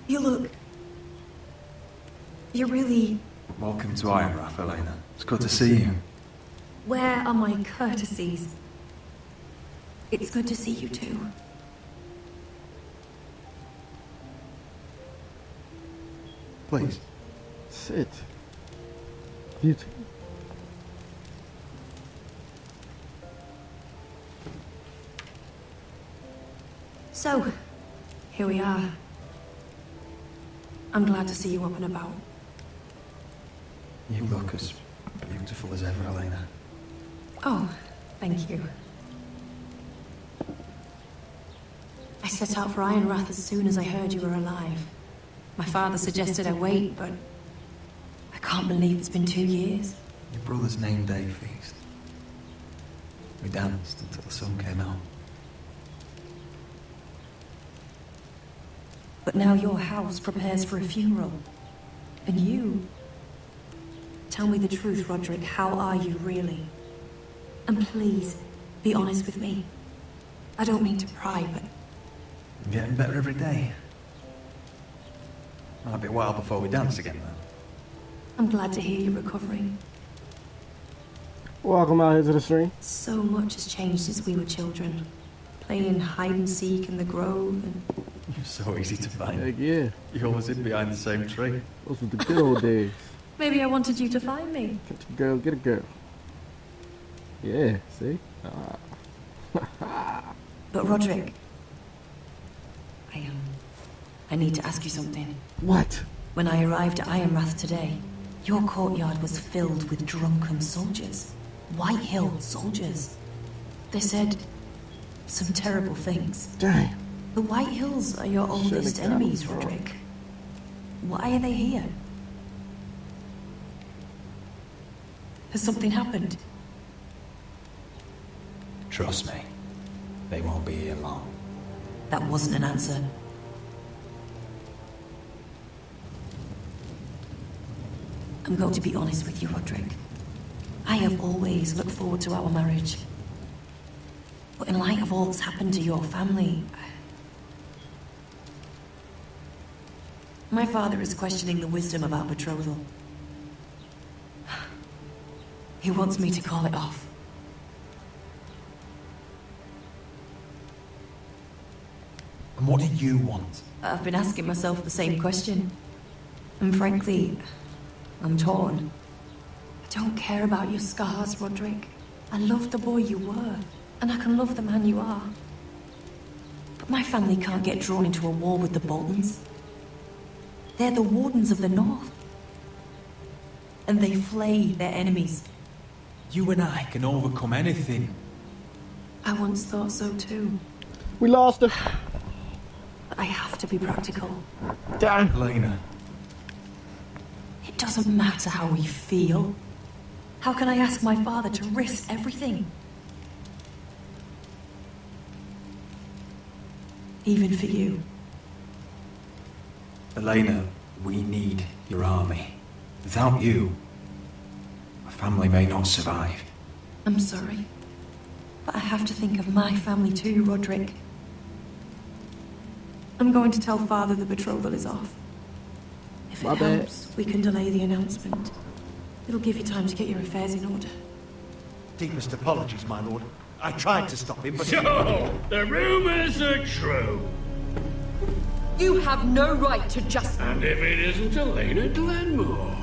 You look... You're really... Welcome to Ironrath, Elena. It's good to see you. Where are my courtesies? It's good to see you too. Please. Sit. Beauty. So, here we are. I'm glad to see you up and about. You look as beautiful as ever, Elena. Oh, thank you. I set out for Ironrath as soon as I heard you were alive. My father suggested I wait, but I can't believe it's been 2 years. Your brother's name day feast. We danced until the sun came out. But now your house prepares for a funeral. And you... Tell me the truth, Roderick. How are you really? And please, be honest with me. I don't mean to pry, but... I'm getting better every day. Might be a while before we dance again, though. I'm glad to hear you're recovering. Welcome out here to the stream. So much has changed since we were children. Playing hide and seek in the grove and... You're so easy to find. Heck yeah. You always hid behind the same tree. Those were the good old days. Maybe I wanted you to find me. Get a girl, get a girl. Yeah, see? But Roderick... I need to ask you something. What? When I arrived at Ironrath today, your courtyard was filled with drunken soldiers. White Hill soldiers. They said some terrible things. Damn. The White Hills are your oldest enemies, Roderick. Why are they here? Has something happened? Trust me, they won't be here long. That wasn't an answer. I'm going to be honest with you, Roderick. I have always looked forward to our marriage. But in light of all that's happened to your family... My father is questioning the wisdom of our betrothal. He wants me to call it off. And what do you want? I've been asking myself the same question. And frankly, I'm torn. I don't care about your scars, Roderick. I love the boy you were, and I can love the man you are. But my family can't get drawn into a war with the Boltons. They're the Wardens of the North. And they flay their enemies. You and I can overcome anything. I once thought so too. We lost her. But I have to be practical. Damn. Elena. It doesn't matter how we feel. How can I ask my father to risk everything? Even for you. Elena, we need your army. Without you, my family may not survive. I'm sorry. But I have to think of my family too, Roderick. I'm going to tell Father the betrothal is off. If it helps, we can delay the announcement. It'll give you time to get your affairs in order. Deepest apologies, my lord. I tried to stop him, but... So, the rumors are true. You have no right to just... And if it isn't Elena Glenmore?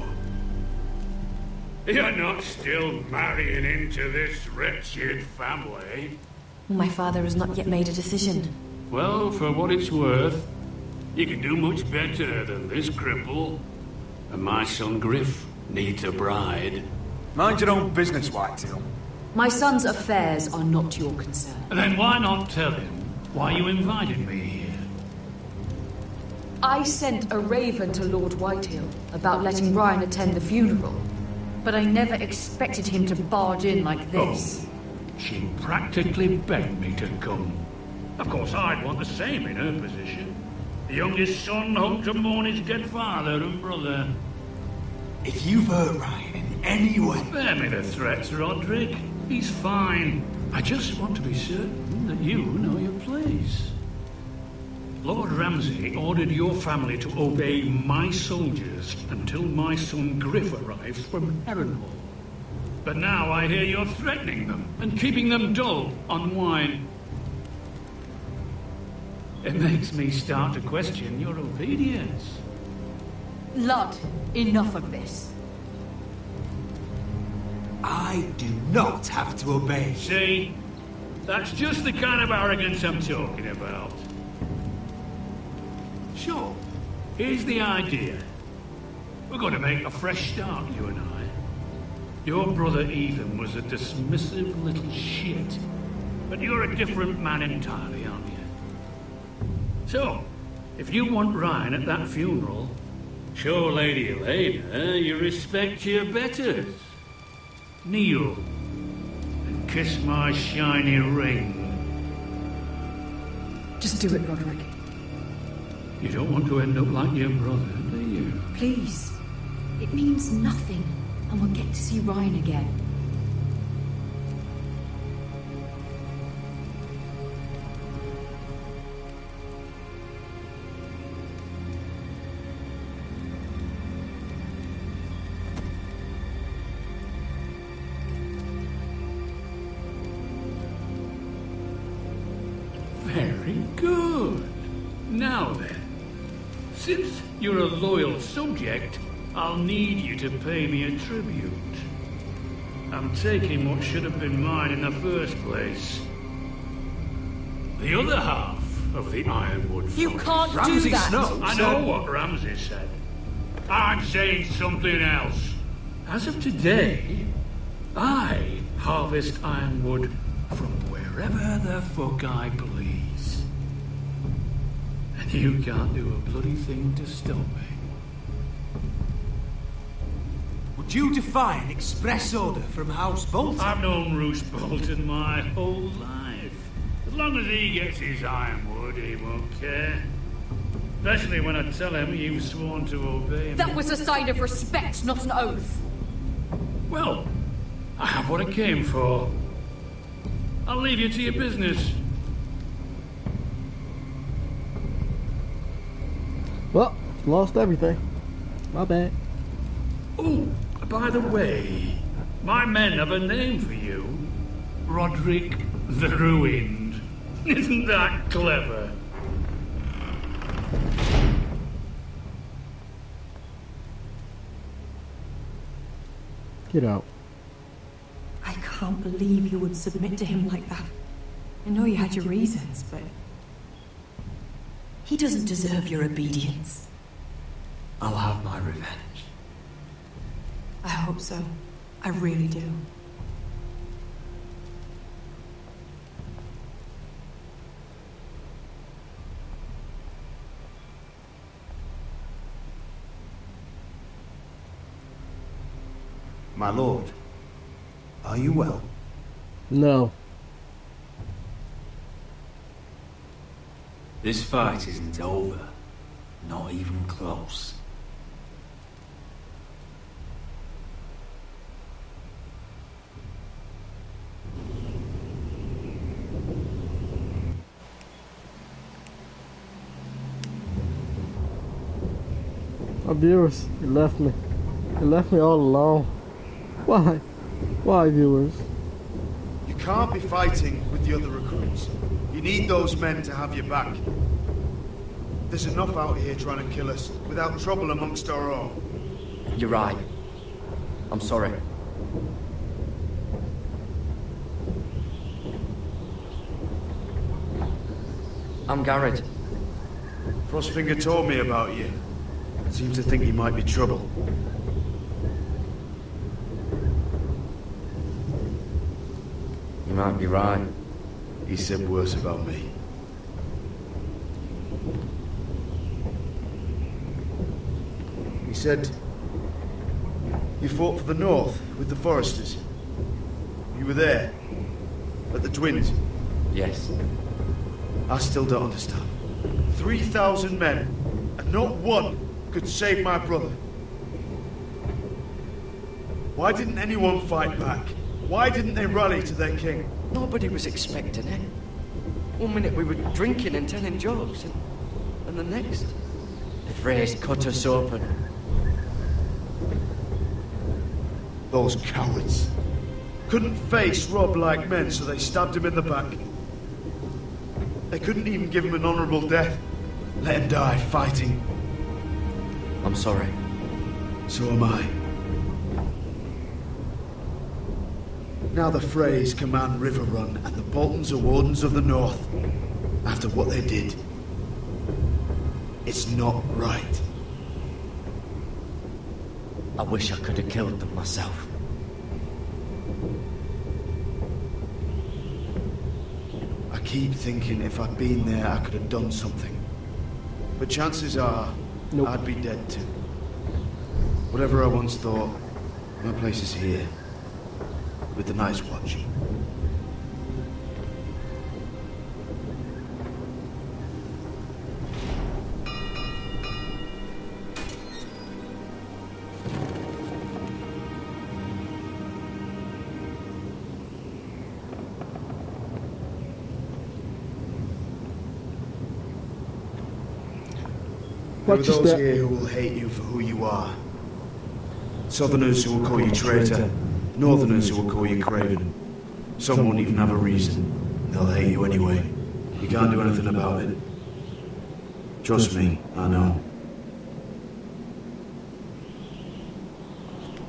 You're not still marrying into this wretched family? My father has not yet made a decision. Well, for what it's worth, you can do much better than this cripple. And my son Griff needs a bride. Mind your own business, Whitetail. My son's affairs are not your concern. Then why not tell him why you invited me here? I sent a raven to Lord Whitehill about letting Ryan attend the funeral, but I never expected him to barge in like this. Oh, she practically begged me to come. Of course, I'd want the same in her position. The youngest son hoped to mourn his dead father and brother. If you've hurt Ryan in any way... Spare me the threats, Roderick. He's fine. I just want to be certain that you know your place. Lord Ramsay ordered your family to obey my soldiers until my son Griff arrives from Harrenhal. But now I hear you're threatening them and keeping them dull on wine. It makes me start to question your obedience. Lud, enough of this. I do not have to obey. See? That's just the kind of arrogance I'm talking about. Sure, here's the idea. We're going to make a fresh start, you and I. Your brother Ethan was a dismissive little shit. But you're a different man entirely, aren't you? So, if you want Ryan at that funeral, show Lady Elena you respect your betters. Kneel and kiss my shiny ring. Just do it, Roderick. You don't want to end up like your brother, do you? Please. It means nothing, and we'll get to see Ryan again. Very good. Now then, since you're a loyal subject, I'll need you to pay me a tribute. I'm taking what should have been mine in the first place. The other half of the Ironwood You Forest. can't do Ramsay that. Snow I know what Ramsay said. I'm saying something else. As of today, I harvest ironwood from wherever the fuck I please. And you can't do a bloody thing to stop me. Would you defy an express order from House Bolton? I've known Roose Bolton my whole life. As long as he gets his ironwood, he won't care. Especially when I tell him you've sworn to obey him. That was a sign of respect, not an oath. Well, I have what I came for. I'll leave you to your business. Well, lost everything. My bad. Oh, by the way, My men have a name for you. Roderick the Ruined. Isn't that clever? Get out. I can't believe you would submit to him like that. I know you had your reasons, but... he doesn't deserve your obedience. I'll have my revenge. I hope so. I really do. My lord, are you well? No. This fight isn't over. Not even close. My viewers, they left me. They left me all alone. Why? Why, viewers? You can't be fighting with the other recruits. You need those men to have your back. There's enough out here trying to kill us without trouble amongst our own. You're right. I'm sorry. I'm Garrett. Frostfinger told me about you. Seems to think you might be trouble. You might be right. He said worse about me. He said you fought for the North with the Foresters. You were there at the Twins. Yes. I still don't understand. 3,000 men, and not one could save my brother. Why didn't anyone fight back? Why didn't they rally to their king? Nobody was expecting it. One minute we were drinking and telling jokes, and the next, the Freys cut us open. Those cowards. Couldn't face Rob like men, so they stabbed him in the back. They couldn't even give him an honourable death. Let him die fighting. I'm sorry. So am I. Now the Freys command Riverrun, and the Boltons are Wardens of the North. After what they did. It's not right. I wish I could have killed them myself. I keep thinking if I'd been there, I could have done something. But chances are, nope. I'd be dead too. Whatever I once thought, my place is here. With the Night's Watch. There are those here who will hate you for who you are. Southerners who will call you traitor. Northerners who will call you craven. Some won't even have a reason. They'll hate you anyway. You can't do anything about it. Trust me, I know.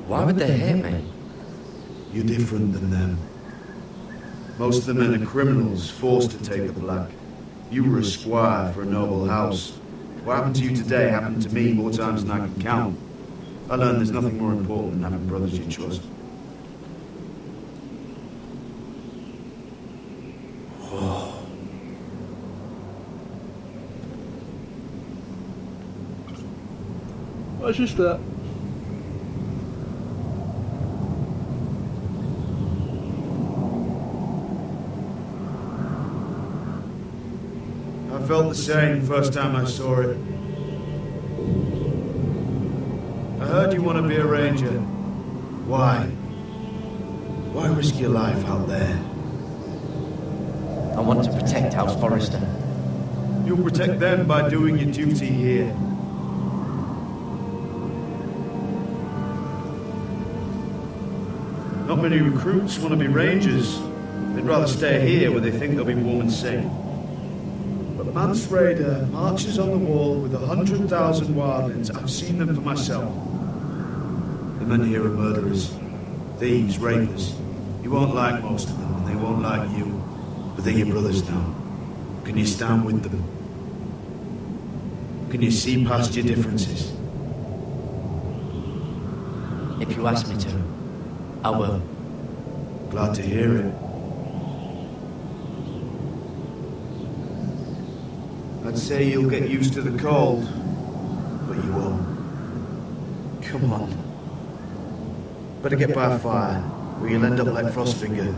Why would they hate me? You're different than them. Most of the men are criminals, forced to take the black. You were a squire for a noble house. What happened to you today happened to me more times than I can count. I learned there's nothing more important than having brothers you trust. What's your step? I felt the same first time I saw it. I heard you want to be a ranger. Why? Why risk your life out there? I want to protect House Forrester. You'll protect them by doing your duty here. Not many recruits want to be rangers. They'd rather stay here where they think they'll be warm and safe. But Mance Rayder marches on the wall with 100,000 wildlings. I've seen them for myself. The men here are murderers, thieves, rapers. You won't like most of them, and they won't like you. But they're your brothers now. Can you stand with them? Can you see past your differences? If you ask me to, I will. Glad to hear it. I'd say you'll get used to the cold, but you won't. Come on. Better get by a fire, or you'll end up like Frostfinger.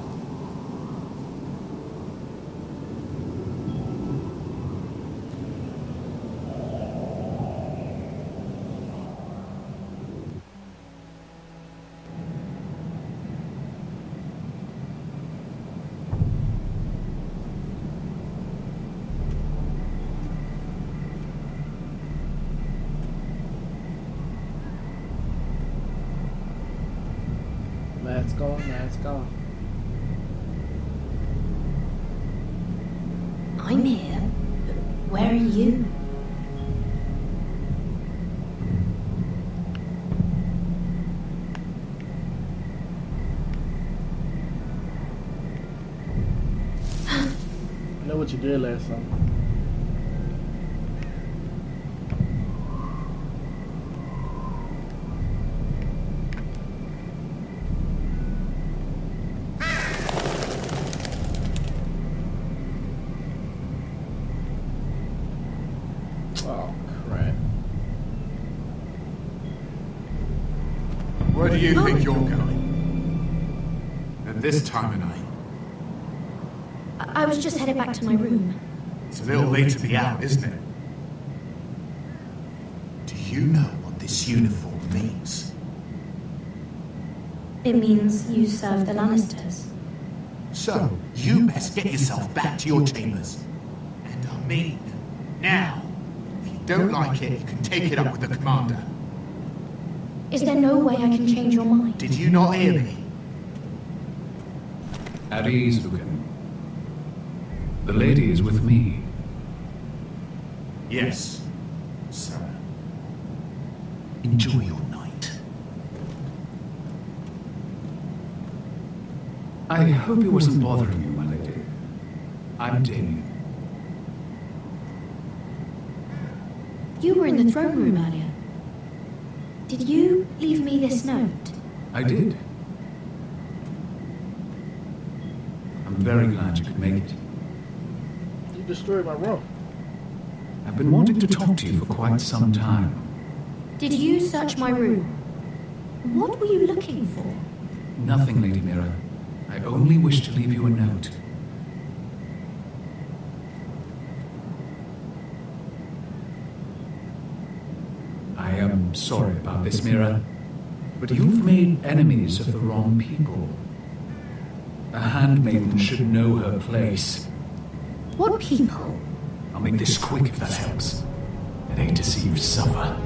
Let's go. I'm here, but where are you? I know what you did last summer. Where do you think you're going? At this time of night? I was just headed back to my room. It's a little late to be out, isn't it? Do you know what this uniform means? It means you serve the Lannisters. So, you best get yourself back to your chambers. And I mean, now. If you don't like it, you can take it up with the commander. Is there no way I can change your mind? Did you not hear me? At ease, Lucan. The lady is with me. Yes, sir. Enjoy your night. I hope it wasn't bothering you, my lady. I'm Damien. You were in the throne room earlier. Did you leave me this note? I did. I'm very glad you could make it. You destroyed my room. I've been wanting to talk to you for quite some time. Did you search my room? What were you looking for? Nothing, Lady Mira. I only wish to leave you a note. I am sorry about this, Mira, but you've made enemies of the wrong people. A handmaiden should know her place. What people? I'll make this quick if that helps. I'd hate to see you suffer.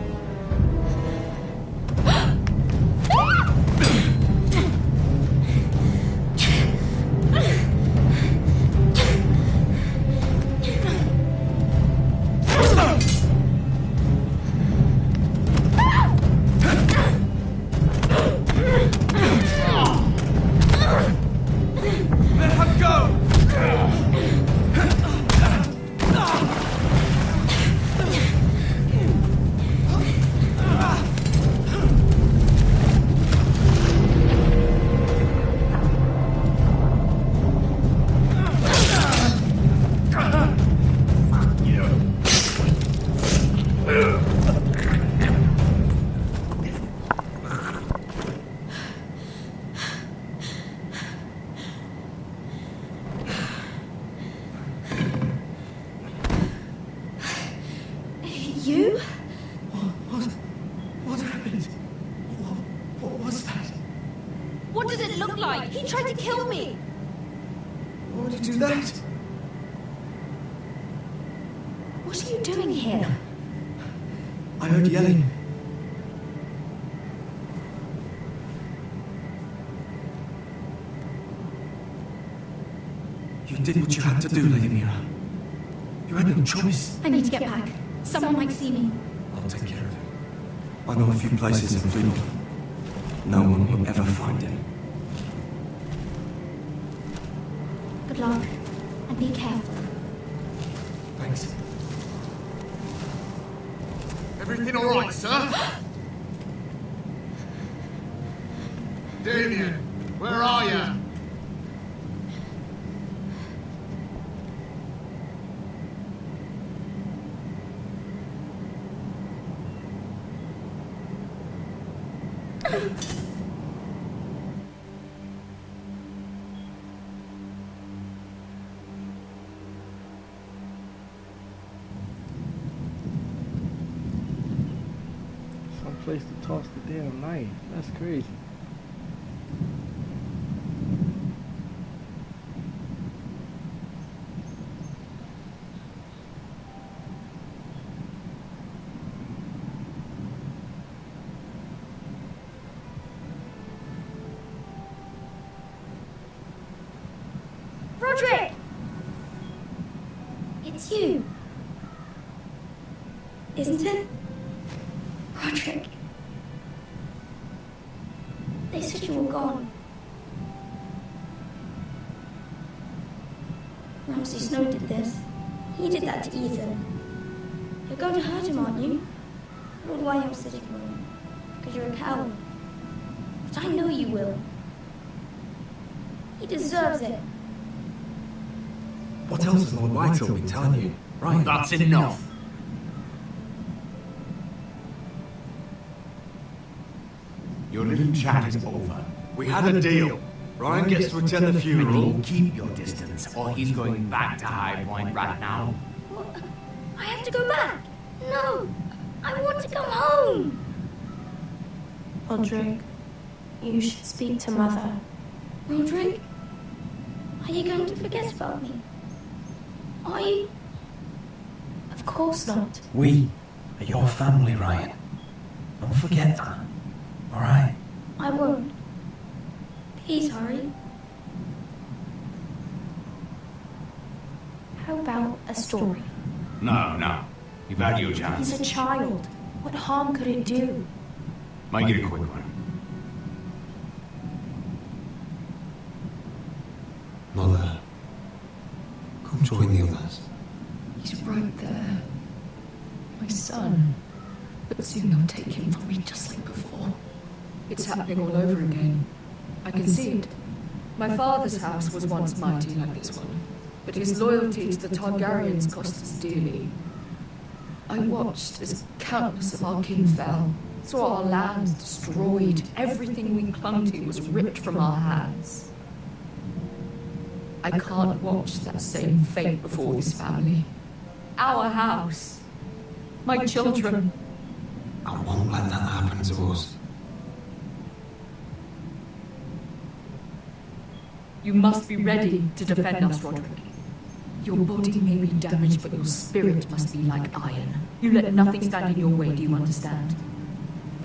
You? What happened? What was that? What did it look like? He tried to kill me. Why would you do that? What are you doing here? I heard yelling. 'Cause You did what you had to do, Lady Mira. You had no choice. I need to get back. Someone might see me. I'll take care of it. I know a few places in Fleetwood. No one will ever find him. Good luck. And be careful. Thanks. Everything all right, sir? Damien, where are you? Some place to toss the damn knife. That's crazy. Roderick! It's you. Isn't it? Roderick. They said you were gone. Ramsay Snow did this. He did that to Ethan. You're going to hurt him, aren't you? Lord Wyham said you will. Because you're a coward. But I know you will. He deserves it. What else has Lord Whitehall been telling you? Right. That's enough. Your little chat is over. We had a deal. Ryan gets to attend the funeral. Keep your distance, or he's going back to High Point right now. What? I have to go back. No. I want to come home. Roderick, you should speak to Mother. Roderick? Are you going to forget about me? Are you? Of course not. We are your family, Ryan. Don't forget that. Alright? I won't. Please hurry. How about a story? No. You've had your chance. He's a child. What harm could it do? Make it a quick one. Mother, come join the others. He's right there. My son. But soon they'll take him from me just like before. It's happening all over again. I can see it. My father's house was once mighty like this one, but his loyalty to the Targaryens cost us dearly. I watched as countless of our kin fell, saw our lands destroyed, everything we clung to was ripped from our hands. I can't watch that same fate before this family. Our house. My children. I won't let that happen to us. You must be ready to defend us, Roderick. Your body may be damaged, but your spirit must be like iron. You let nothing stand in your way, do you understand?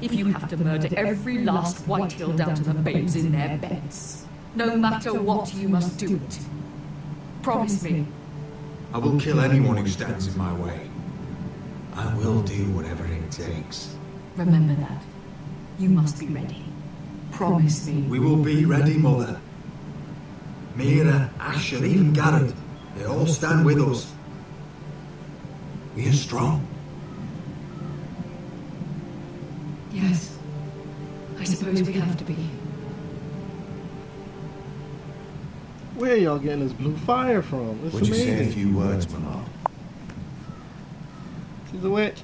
If you have to murder every last Whitehill down to the babes in their beds, no matter what, you must do it. Promise me. I will kill anyone who stands in my way. I will do whatever it takes. Remember that. You must be ready. Promise me. We will be ready, Mother. Mira, Ash, and even Garrett. They all stand with us. We are strong. Yes. I suppose we have to be. Where y'all getting this blue fire from? It's Would you amazing. say a few words, Mama? She's a witch.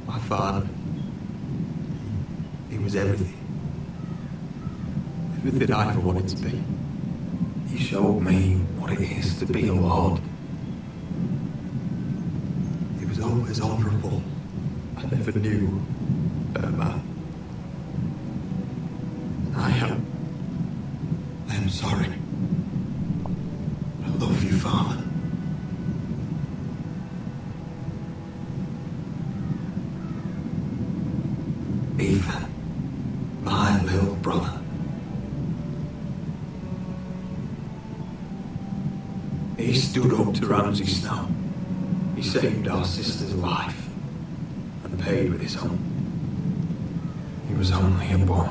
My father. He was everything. Everything I ever wanted to be. He showed me what it is to be a lord. He was always honourable. I never knew a man. I am sorry. I love you, Father. Ethan, my little brother. He stood up to Ramsay Snow. He saved our sister's life and paid with his own. He was only a boy.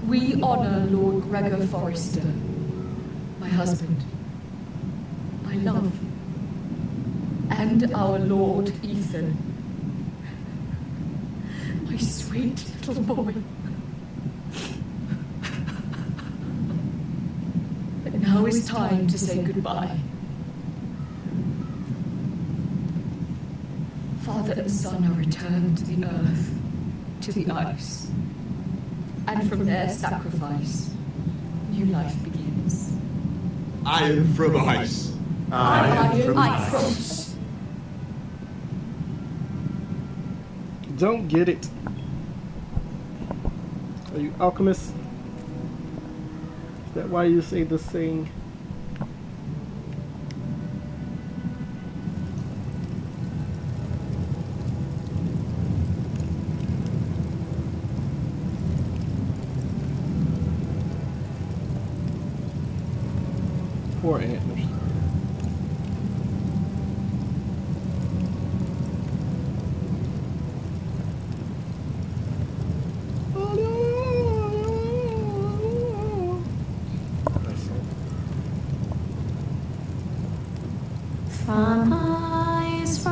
We honor Lord Gregor Forrester, my husband, my love, and our Lord Ethan, my sweet little boy. But now is time to say goodbye. Father and son are returned to the earth, to the ice. And from their sacrifice, new life begins. Iron from ice. Iron from ice. Don't get it. Are you alchemist? Is that why you say this thing? Poor antlers. From ice,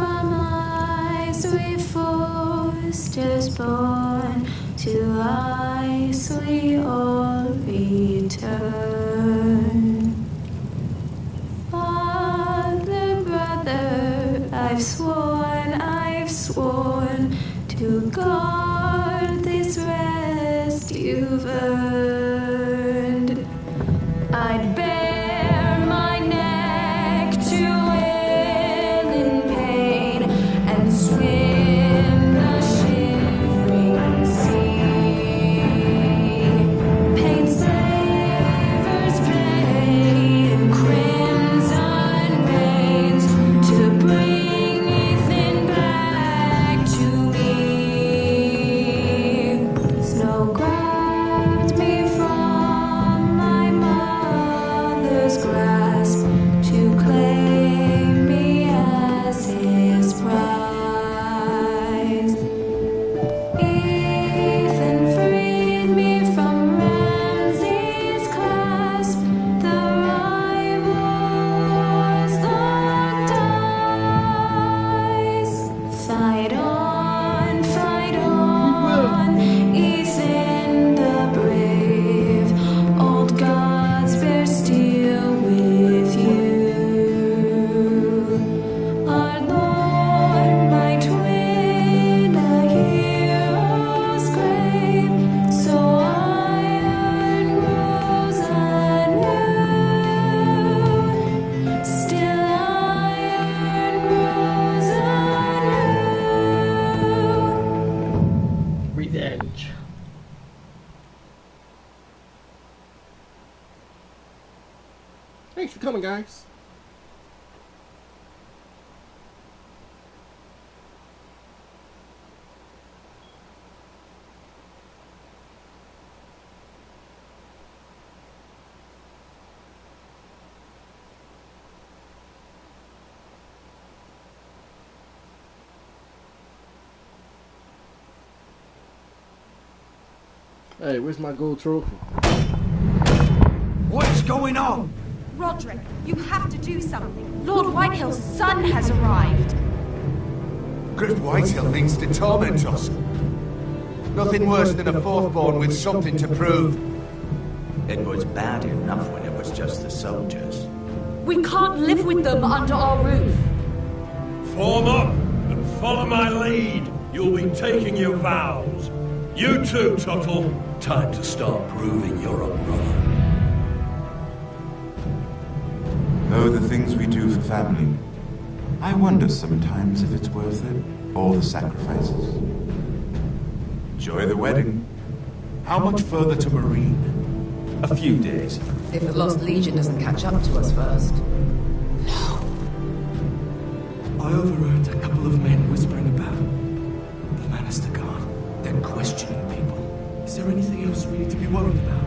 we Forsters born, to ice we all return. Father, brother, I've sworn to guard this rest you've earned. I'd bare my neck to wail in pain and swim the shivering sea. Pain slavers play in crimson veins to bring Ethan back to me. Snow grabbed me from my mother's grasp to claim me as his prize. Ethan freed me from Ramsay's clasp. The rivals locked eyes. Fight on, Ethan the brave. Old gods bear steel with you. Our Lord might win a hero's grave, so iron grows anew. Still iron grows anew. Revenge. Thanks for coming, guys. Hey, where's my gold trophy? What's going on? Roderick, you have to do something. Lord Whitehill's son has arrived. Griff Whitehill means to torment us. Nothing worse than a fourthborn with something to prove. It was bad enough when it was just the soldiers. We can't live with them under our roof. Form up and follow my lead. You'll be taking your vows. You too, Tuttle. Time to start proving you're a brother. Oh, the things we do for family. I wonder sometimes if it's worth it, all the sacrifices. Enjoy the wedding. How much further to Marine? A few days. If the Lost Legion doesn't catch up to us first. I overheard a couple of men whispering about the Lannister Guard. They're questioning people. Is there anything else we need to be worried about?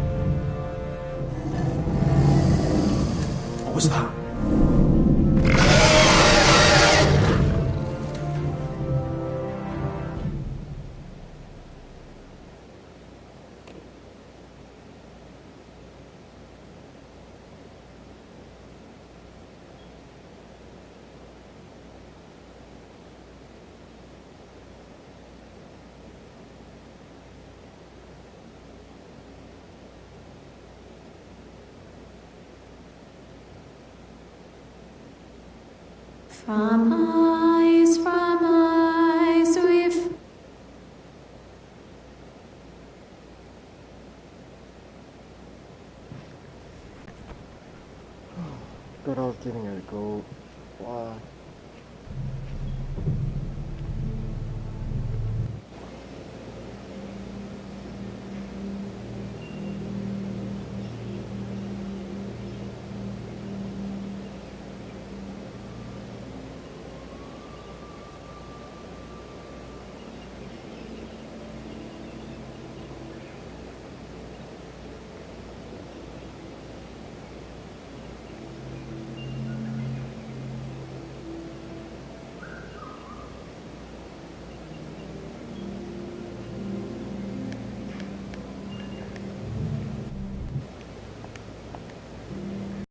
What was that? From eyes we've... Thought I was getting a gold. Why?